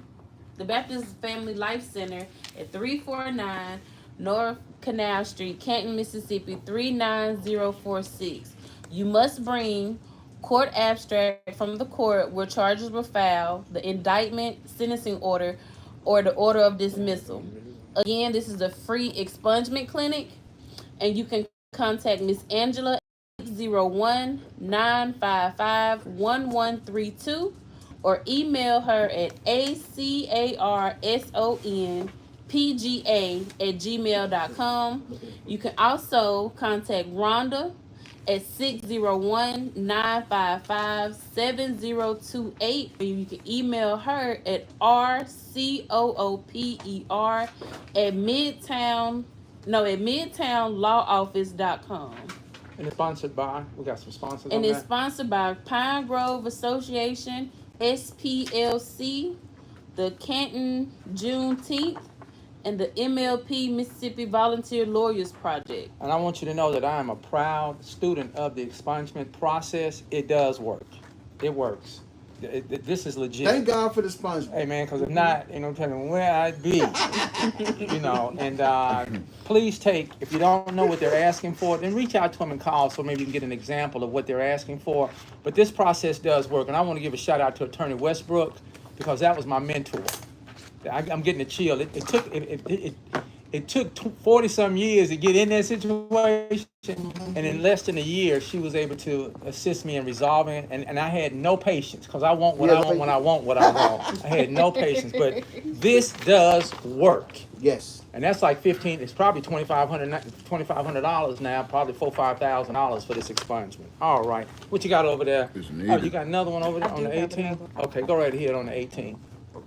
Speaker 4: the Baptist Family Life Center at 349 North Canal Street, Canton, Mississippi 39046. You must bring court abstract from the court where charges were filed, the indictment, sentencing order, or the order of dismissal. Again, this is a free expungement clinic, and you can contact Miss Angela 801-955-1132, or email her at acarsonpga@gmail.com. You can also contact Rhonda at 601-955-7028. Or you can email her at rcooper at midtownlawoffice.com.
Speaker 2: And it's sponsored by, we got some sponsors
Speaker 4: And
Speaker 2: on
Speaker 4: it's
Speaker 2: that.
Speaker 4: sponsored by Pine Grove Association, SPLC, the Canton Juneteenth, and the MLP Mississippi Volunteer Lawyers Project.
Speaker 2: And I want you to know that I am a proud student of the expungement process. It does work. It works. This is legit.
Speaker 3: Thank God for the sponsor.
Speaker 2: Hey man, because if not, ain't no telling where I'd be. You know, and please take, if you don't know what they're asking for, then reach out to them and call so maybe you can get an example of what they're asking for. But this process does work, and I want to give a shout out to Attorney Westbrook because that was my mentor. I'm getting a chill. It took 40-some years to get in that situation, and in less than a year, she was able to assist me in resolving it. And I had no patience because I want what I want when I want what I want. I had no patience, but this does work.
Speaker 3: Yes.
Speaker 2: And that's like it's probably $2,500 now, probably $4,000-5,000 for this expungement. All right, what you got over there? Oh, you got another one over there on the 18th? Okay, go right ahead on the 18th.
Speaker 4: Okay.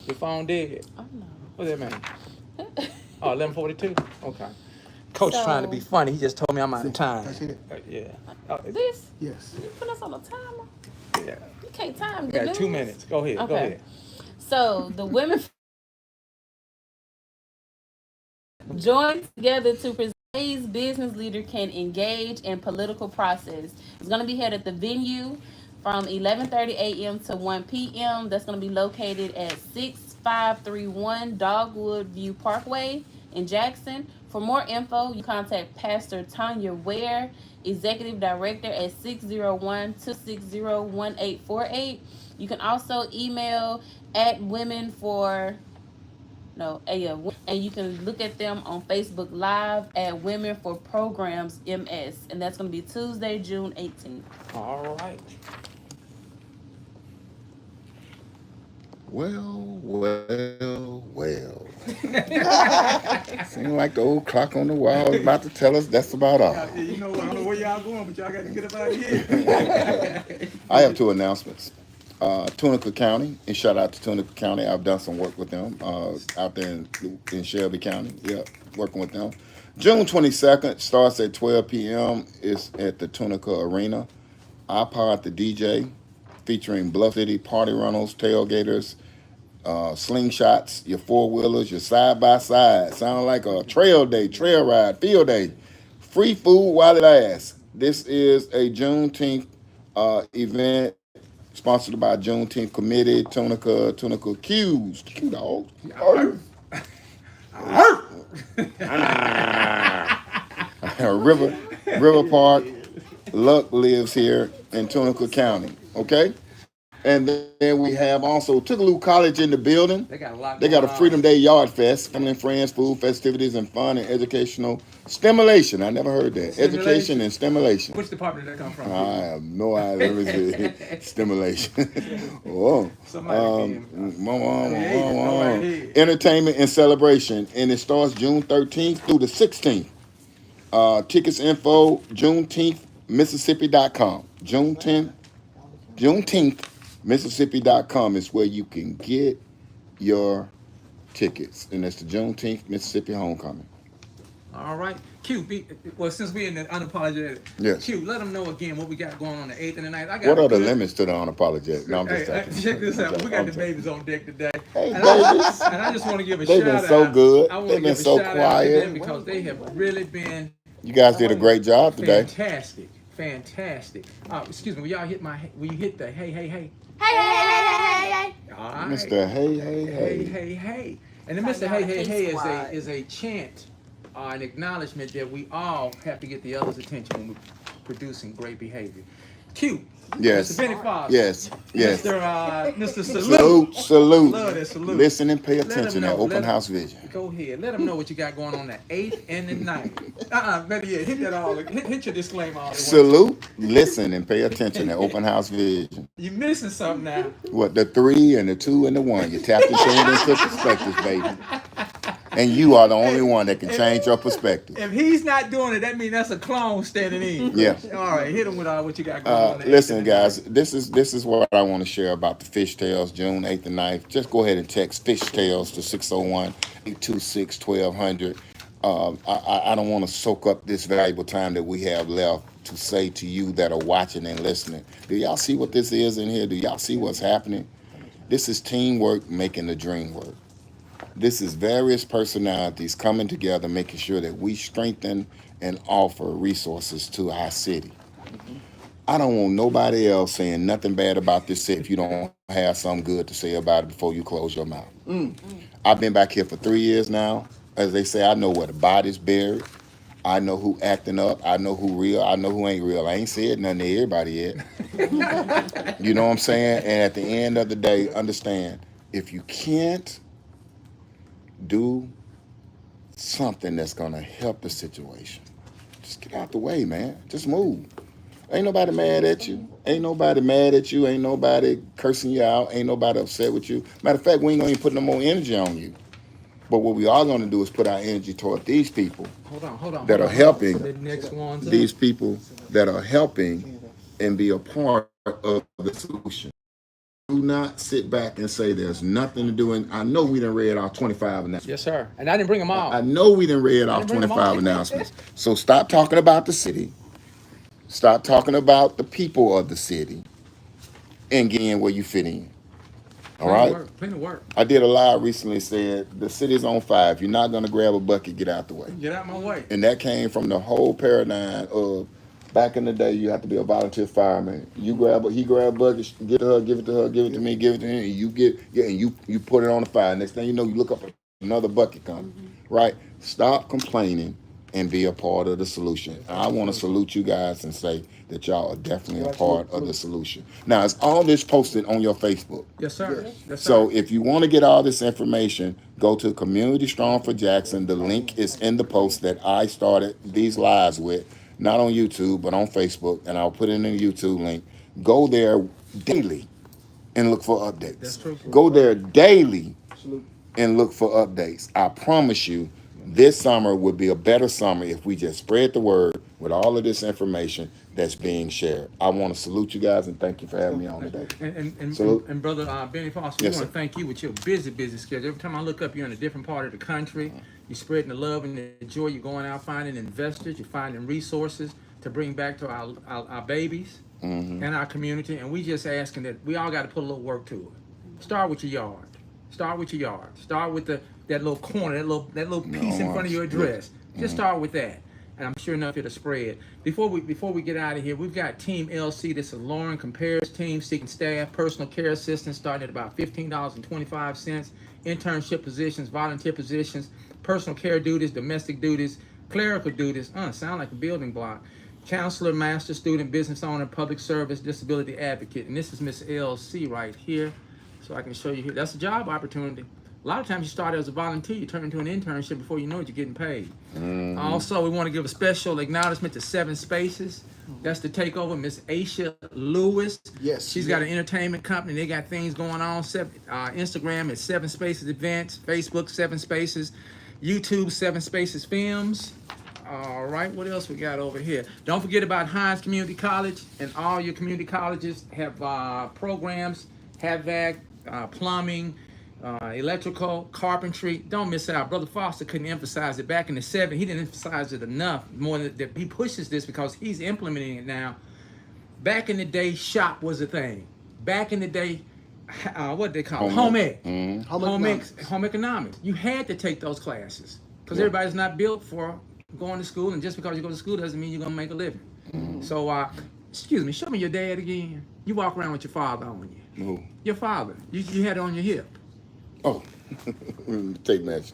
Speaker 2: Your phone dead.
Speaker 4: Oh no.
Speaker 2: What does that mean? Oh, 11:42? Okay. Coach
Speaker 4: So-
Speaker 2: trying to be funny. He just told me I'm out of time.
Speaker 3: That's it.
Speaker 2: Yeah. Oh,
Speaker 4: This?
Speaker 3: Yes.
Speaker 4: You put us on a timer?
Speaker 2: yeah.
Speaker 4: You can't time
Speaker 2: We
Speaker 4: the
Speaker 2: got 2
Speaker 4: news.
Speaker 2: minutes. Go ahead. Go
Speaker 4: Okay.
Speaker 2: ahead.
Speaker 4: So the women join together to present ways business leader can engage in political process. It's going to be held at the venue from 11:30 a.m. to 1 p.m. That's going to be located at 6531 Dogwood View Parkway in Jackson. For more info, you contact Pastor Tanya Ware, Executive Director at 601-260-1848. You can also email at women for and you can look at them on Facebook Live at Women for Programs MS, and that's going to be Tuesday, June 18th.
Speaker 2: All right.
Speaker 1: Well. Seems like the old clock on the wall is about to tell us that's about all.
Speaker 2: You know, I don't know where y'all going, but y'all got to get up out of here.
Speaker 1: I have 2 announcements. Tunica County, and shout out to Tunica County. I've done some work with them out there in Shelby County. Yeah, working with them. June 22nd starts at 12 p.m. It's at the Tunica Arena. iPod the DJ, featuring Bluff City party runners, tailgaters, slingshots, your 4-wheelers, your side-by-side. Sound like a trail day, trail ride, field day. Free food while it lasts. This is a Juneteenth event sponsored by Juneteenth Committee, Tunica Q's. Q Dog. River Park. Luck lives here in Tunica County. Okay? And then we have also Tougaloo College in the building.
Speaker 2: They got a lot.
Speaker 1: They got a Freedom Day Yard Fest, family and friends, food, festivities, and fun and educational stimulation. I never heard that. Education and stimulation.
Speaker 2: Which department did that come from?
Speaker 1: I have no idea. Let me see. Stimulation. Oh. Entertainment and celebration. And it starts June 13th through the 16th. Tickets info, JuneteenthMississippi.com. JuneteenthMississippi.com is where you can get your tickets. And that's the Juneteenth Mississippi Homecoming.
Speaker 2: All right. Q, well, since we're in the unapologetic,
Speaker 1: Yes.
Speaker 2: Q, let them know again what we got going on the 8th and the 9th.
Speaker 1: What are the limits to the unapologetic? No, I'm just
Speaker 2: Hey,
Speaker 1: talking.
Speaker 2: check this out. We got the babies on deck today.
Speaker 1: Hey,
Speaker 2: And
Speaker 1: babies.
Speaker 2: I just want to give a
Speaker 1: They've
Speaker 2: shout out.
Speaker 1: been so good.
Speaker 2: I want
Speaker 1: They've
Speaker 2: to
Speaker 1: been
Speaker 2: give a
Speaker 1: so
Speaker 2: shout out to
Speaker 1: quiet.
Speaker 2: them because they have really been
Speaker 1: You guys did a great job today.
Speaker 2: fantastic. Excuse me, will you hit the hey.
Speaker 4: Hey.
Speaker 2: All right.
Speaker 1: Mr. Hey.
Speaker 2: Hey. And then Mr. Hey is a chant, an acknowledgement that we all have to get the others' attention when we're producing great behavior. Q.
Speaker 1: Yes.
Speaker 2: Mr. Benny Foster.
Speaker 1: Yes. Yes.
Speaker 2: Mr. Salute.
Speaker 1: Salute.
Speaker 2: Love that salute.
Speaker 1: Listen and pay
Speaker 2: Let 'em
Speaker 1: attention.
Speaker 2: know.
Speaker 1: That open
Speaker 2: Let 'em-
Speaker 1: house vision.
Speaker 2: Go ahead. Let them know what you got going on that 8th and the 9th. Better yet, hit that all. Hit your disclaimer all at once.
Speaker 1: Salute, listen, and pay attention. That open house vision.
Speaker 2: You missing something now.
Speaker 1: What, the 3 and the 2 and the 1? You tapped into perspectives, baby. And you are the only one that can change your perspective.
Speaker 2: If he's not doing it, that means that's a clone standing in.
Speaker 1: Yeah.
Speaker 2: All right, hit him with what you got going on. The 8th
Speaker 1: Listen,
Speaker 2: and the
Speaker 1: guys,
Speaker 2: 9th.
Speaker 1: this is what I want to share about the fishtails, June 8th and 9th. Just go ahead and text fishtails to 601-826-1200. I don't want to soak up this valuable time that we have left to say to you that are watching and listening. Do y'all see what this is in here? Do y'all see what's happening? This is teamwork making the dream work. This is various personalities coming together, making sure that we strengthen and offer resources to our city. I don't want nobody else saying nothing bad about this city if you don't have something good to say about it before you close your mouth. I've been back here for 3 years now. As they say, I know where the body's buried. I know who acting up. I know who real. I know who ain't real. I ain't said nothing to everybody yet. You know what I'm saying? And at the end of the day, understand, if you can't do something that's going to help the situation, just get out the way, man. Just move. Ain't nobody mad at you. Ain't nobody mad at you. Ain't nobody cursing you out. Ain't nobody upset with you. Matter of fact, we ain't going to even put no more energy on you. But what we are going to do is put our energy toward these people that are helping,
Speaker 2: The next one's up.
Speaker 1: these people that are helping and be a part of the solution. Do not sit back and say there's nothing to do. And I know we done read our 25 announcements.
Speaker 2: Yes, sir. And I didn't bring them all.
Speaker 1: I know we done read our
Speaker 2: bring them all.
Speaker 1: 25 announcements. So stop talking about the city. Stop talking about the people of the city and get in where you fit in. All right?
Speaker 2: Plenty of work.
Speaker 1: I did a live recently said the city's on fire. If you're not going to grab a bucket, get out the way.
Speaker 2: Get out my way.
Speaker 1: And that came from the whole paradigm of back in the day, you have to be a volunteer fireman. He grab a bucket, give it to her, give it to her, give it to me, give it to him, and you put it on the fire. Next thing you know, you look up another bucket coming. Right? Stop complaining and be a part of the solution. I want to salute you guys and say that y'all are definitely a part of the solution. Now, is all this posted on your Facebook?
Speaker 2: Yes, sir. Yes, sir.
Speaker 1: So if you want to get all this information, go to Community Strong for Jackson. The link is in the post that I started these lives with, not on YouTube, but on Facebook, and I'll put it in the YouTube link. Go there daily and look for updates.
Speaker 2: That's true.
Speaker 1: Go there daily and look for updates. I promise you, this summer would be a better summer if we just spread the word with all of this information that's being shared. I want to salute you guys and thank you for having me on today.
Speaker 2: And brother Benny Foster,
Speaker 1: Yes,
Speaker 2: we want
Speaker 1: sir.
Speaker 2: to thank you with your busy schedule. Every time I look up, you're in a different part of the country. You're spreading the love and the joy. You're going out finding investors. You're finding resources to bring back to our babies and our community. And we just asking that we all got to put a little work to it. Start with your yard. Start with that little corner, that little piece in front of your address. Just start with that, and I'm sure enough it'll spread. Before we get out of here, we've got Team LC. This is Lauren Compares team seeking staff, personal care assistants starting at about $15.25. Internship positions, volunteer positions, personal care duties, domestic duties, clerical duties. Sound like a building block. Counselor, master, student, business owner, public service, disability advocate, and this is Miss LC right here. So I can show you here. That's a job opportunity. A lot of times you start as a volunteer, you turn into an internship before you know it, you're getting paid. Also, we want to give a special acknowledgement to 7 Spaces. That's the takeover, Miss Aisha Lewis.
Speaker 3: Yes.
Speaker 2: She's got an entertainment company. They got things going on. Instagram is 7 Spaces Events, Facebook 7 Spaces, YouTube 7 Spaces Films. All right, what else we got over here? Don't forget about Hines Community College, and all your community colleges have programs, HVAC, plumbing, electrical, carpentry. Don't miss out. Brother Foster couldn't emphasize it. Back in the 70s, he didn't emphasize it enough. More that he pushes this because he's implementing it now. Back in the day, shop was a thing. Back in the day, what they call it? Home ec. Home economics. You had to take those classes because everybody's not built for going to school, and just because you go to school doesn't mean you're gonna make a living. So, excuse me, show me your dad again. You walk around with your father on you.
Speaker 1: Who?
Speaker 2: Your father. You had it on your hip.
Speaker 1: Oh, tape measure.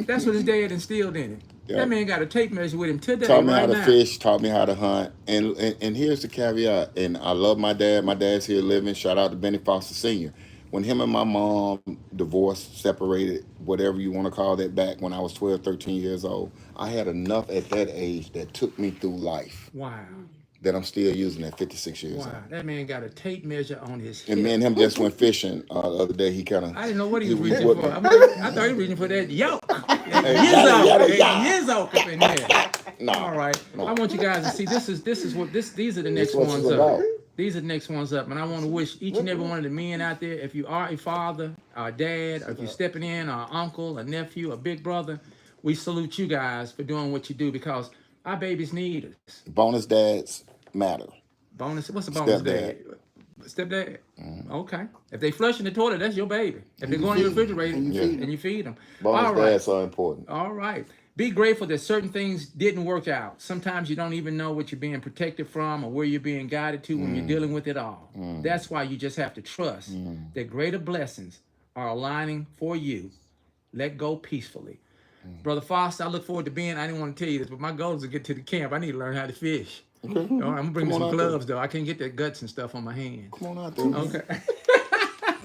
Speaker 2: That's what his dad instilled in it. That man got a tape measure with him today,
Speaker 1: Taught me
Speaker 2: right
Speaker 1: how to
Speaker 2: now.
Speaker 1: fish, taught me how to hunt, and here's the caveat. And I love my dad. My dad's here living. Shout out to Benny Foster Sr. When him and my mom divorced, separated, whatever you want to call that, back when I was 12, 13 years old, I had enough at that age that took me through life
Speaker 2: Wow.
Speaker 1: that I'm still using at 56 years old.
Speaker 2: Wow. That man got a tape measure on his hip.
Speaker 1: And me and him just went fishing the other day. He kind of.
Speaker 2: I didn't know what he was reaching for. I thought he was reaching for that yoke. Yizzo up in there.
Speaker 1: No.
Speaker 2: All right.
Speaker 1: No.
Speaker 2: I want you guys to see these are the next
Speaker 1: what
Speaker 2: ones
Speaker 1: it's
Speaker 2: up.
Speaker 1: about.
Speaker 2: These are the next ones up. And I want to wish each and every one of the men out there, if you are a father, a dad, or if you're stepping in, or uncle, a nephew, a big brother, we salute you guys for doing what you do, because our babies need us.
Speaker 1: Bonus dads matter.
Speaker 2: Bonus, what's a bonus dad? Stepdad? Okay. If they flush in the toilet, that's your baby. If they go in the refrigerator and you feed them.
Speaker 1: Bonus dads are important.
Speaker 2: All right. Be grateful that certain things didn't work out. Sometimes you don't even know what you're being protected from or where you're being guided to when you're dealing with it all. That's why you just have to trust that greater blessings are aligning for you. Let go peacefully. Brother Foster, I look forward to being, I didn't want to tell you this, but my goal is to get to the camp. I need to learn how to fish. Okay. I'm going to bring me some gloves, though. I can't get that guts and stuff on my hands.
Speaker 1: Come on out there.
Speaker 2: Okay.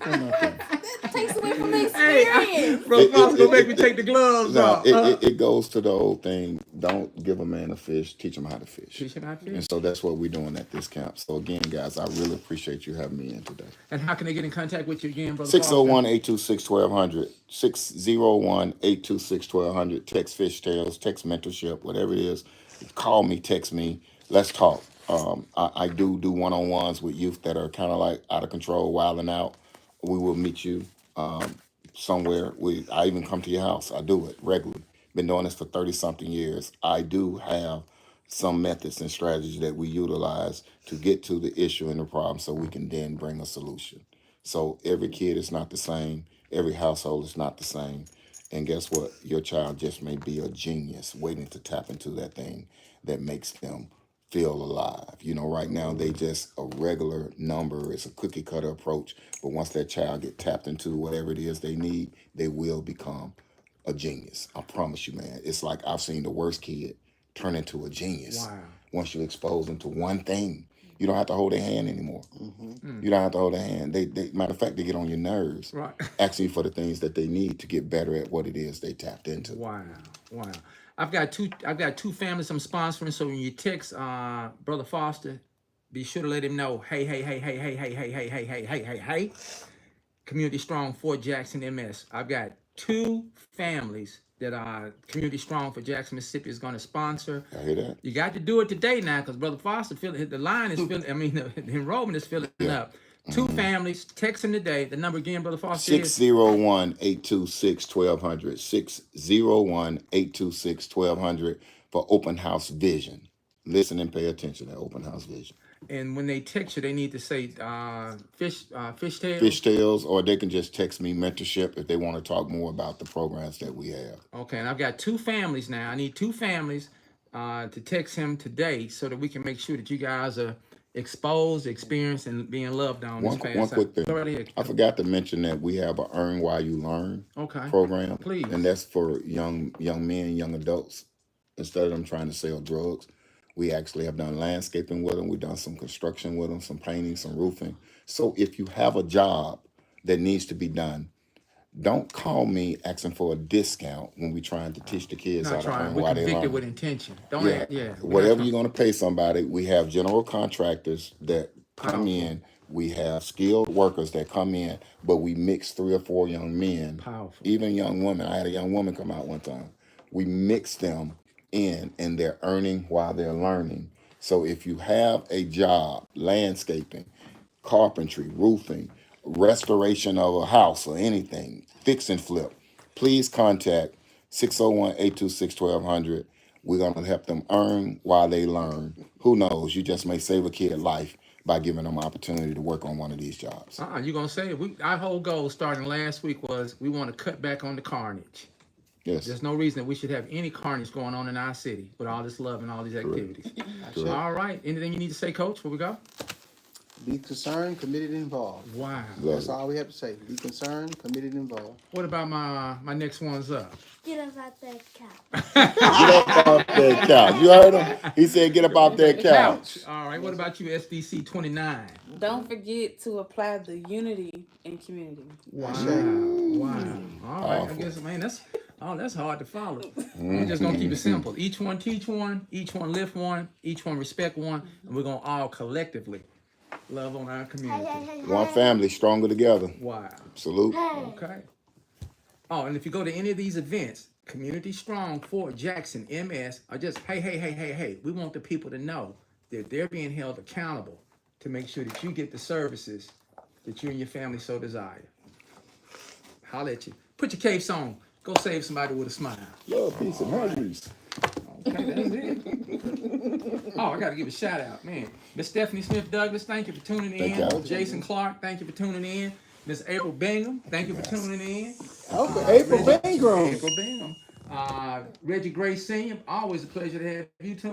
Speaker 1: Come on out there.
Speaker 4: That takes away from the experience.
Speaker 2: Brother Foster going to make me take the gloves off.
Speaker 1: It goes to the old thing. Don't give a man a fish. Teach him how to fish.
Speaker 2: Teach him how to fish.
Speaker 1: And so that's what we're doing at this camp. So again, guys, I really appreciate you having me in today.
Speaker 2: And how can they get in contact with you again, Brother Foster?
Speaker 1: 601-826-1200. 601-826-1200. Text Fishtails, text mentorship, whatever it is. Call me, text me. Let's talk. I do one-on-ones with youth that are kind of like out of control, wilding out. We will meet you somewhere. I even come to your house. I do it regularly. Been doing this for 30-something years. I do have some methods and strategies that we utilize to get to the issue and the problem so we can then bring a solution. So every kid is not the same. Every household is not the same. And guess what? Your child just may be a genius waiting to tap into that thing that makes them feel alive. You know, right now they just a regular number. It's a cookie cutter approach. But once that child get tapped into whatever it is they need, they will become a genius. I promise you, man. It's like I've seen the worst kid turn into a genius.
Speaker 2: Wow.
Speaker 1: Once you expose them to one thing, you don't have to hold their hand anymore. You don't have to hold their hand. They matter of fact, they get on your nerves,
Speaker 2: Right.
Speaker 1: asking you for the things that they need to get better at what it is they tapped into.
Speaker 2: Wow. I've got two families I'm sponsoring. So when you text Brother Foster, be sure to let him know, hey, Community Strong Fort Jackson MS. I've got two families that are Community Strong for Jackson, Mississippi is going to sponsor.
Speaker 1: I hear that.
Speaker 2: You got to do it today now, because Brother Foster the line is filling. I mean, the enrollment is filling up. Two families, text him today. The number again, Brother Foster,
Speaker 1: 601-826-1200. 601-826-1200 for Open House Vision. Listen and pay attention to Open House Vision.
Speaker 2: And when they text you, they need to say fishtails.
Speaker 1: Fishtails, or they can just text me mentorship if they want to talk more about the programs that we have.
Speaker 2: Okay, and I've got two families now. I need two families to text him today so that we can make sure that you guys are exposed, experienced, and being loved on
Speaker 1: One
Speaker 2: this past.
Speaker 1: quick thing.
Speaker 2: Go right ahead.
Speaker 1: I forgot to mention that we have a Earn While You Learn
Speaker 2: Okay.
Speaker 1: program.
Speaker 2: Please.
Speaker 1: And that's for young men, young adults. Instead of them trying to sell drugs, we actually have done landscaping with them. We've done some construction with them, some painting, some roofing. So if you have a job that needs to be done, don't call me asking for a discount when we're trying to teach the kids how
Speaker 2: Not
Speaker 1: to
Speaker 2: trying.
Speaker 1: earn
Speaker 2: We're
Speaker 1: while they
Speaker 2: convicted
Speaker 1: learn.
Speaker 2: with intention. Don't
Speaker 1: Yeah.
Speaker 2: act, yeah.
Speaker 1: Whatever you're going to pay somebody, we have general contractors that come in. We have skilled workers that come in, but we mix 3 or 4 young men,
Speaker 2: Powerful.
Speaker 1: even young women. I had a young woman come out one time. We mix them in, and they're earning while they're learning. So if you have a job, landscaping, carpentry, roofing, restoration of a house or anything, fix and flip, please contact 601-826-1200. We're going to help them earn while they learn. Who knows? You just may save a kid life by giving them opportunity to work on one of these jobs.
Speaker 2: You're going to say it. Our whole goal starting last week was we want to cut back on the carnage.
Speaker 1: Yes.
Speaker 2: There's no reason that we should have any carnage going on in our city with all this love and all these activities.
Speaker 1: Correct.
Speaker 2: All right. Anything you need to say, Coach, before we go?
Speaker 3: Be concerned, committed, and involved.
Speaker 2: Wow.
Speaker 1: Love
Speaker 3: That's
Speaker 1: it.
Speaker 3: all we have to say. Be concerned, committed, and involved.
Speaker 2: What about my next one's up?
Speaker 6: Get up out that couch.
Speaker 1: Get up off that couch. You heard him? He said, "Get up off that couch."
Speaker 2: All right. What about you, SDC 29?
Speaker 7: Don't forget to apply the unity in community.
Speaker 2: Wow.
Speaker 3: Shame.
Speaker 2: Wow. All right. I
Speaker 1: Powerful.
Speaker 2: guess, man, that's hard to follow. We're just gonna keep it simple. Each one teach one, each one lift one, each one respect one, and we're gonna all collectively love on our community.
Speaker 1: One family stronger together.
Speaker 2: Wow.
Speaker 1: Salute.
Speaker 2: Okay. Oh, and if you go to any of these events, Community Strong, Fort Jackson, MS, or just hey, we want the people to know that they're being held accountable to make sure that you get the services that you and your family so desire. Holla at you. Put your capes on. Go save somebody with a smile.
Speaker 1: Love, peace, and harmonies.
Speaker 2: Okay, that's it. Oh, I got to give a shout out, man. Miss Stephanie Smith Douglas, thank you for tuning in.
Speaker 1: Thank you.
Speaker 2: Jason Clark, thank you for tuning in. Miss April Bingham, thank you for tuning in.
Speaker 3: April Bingham.
Speaker 2: April Bingham. Reggie Gray Sr., always a pleasure to have you tune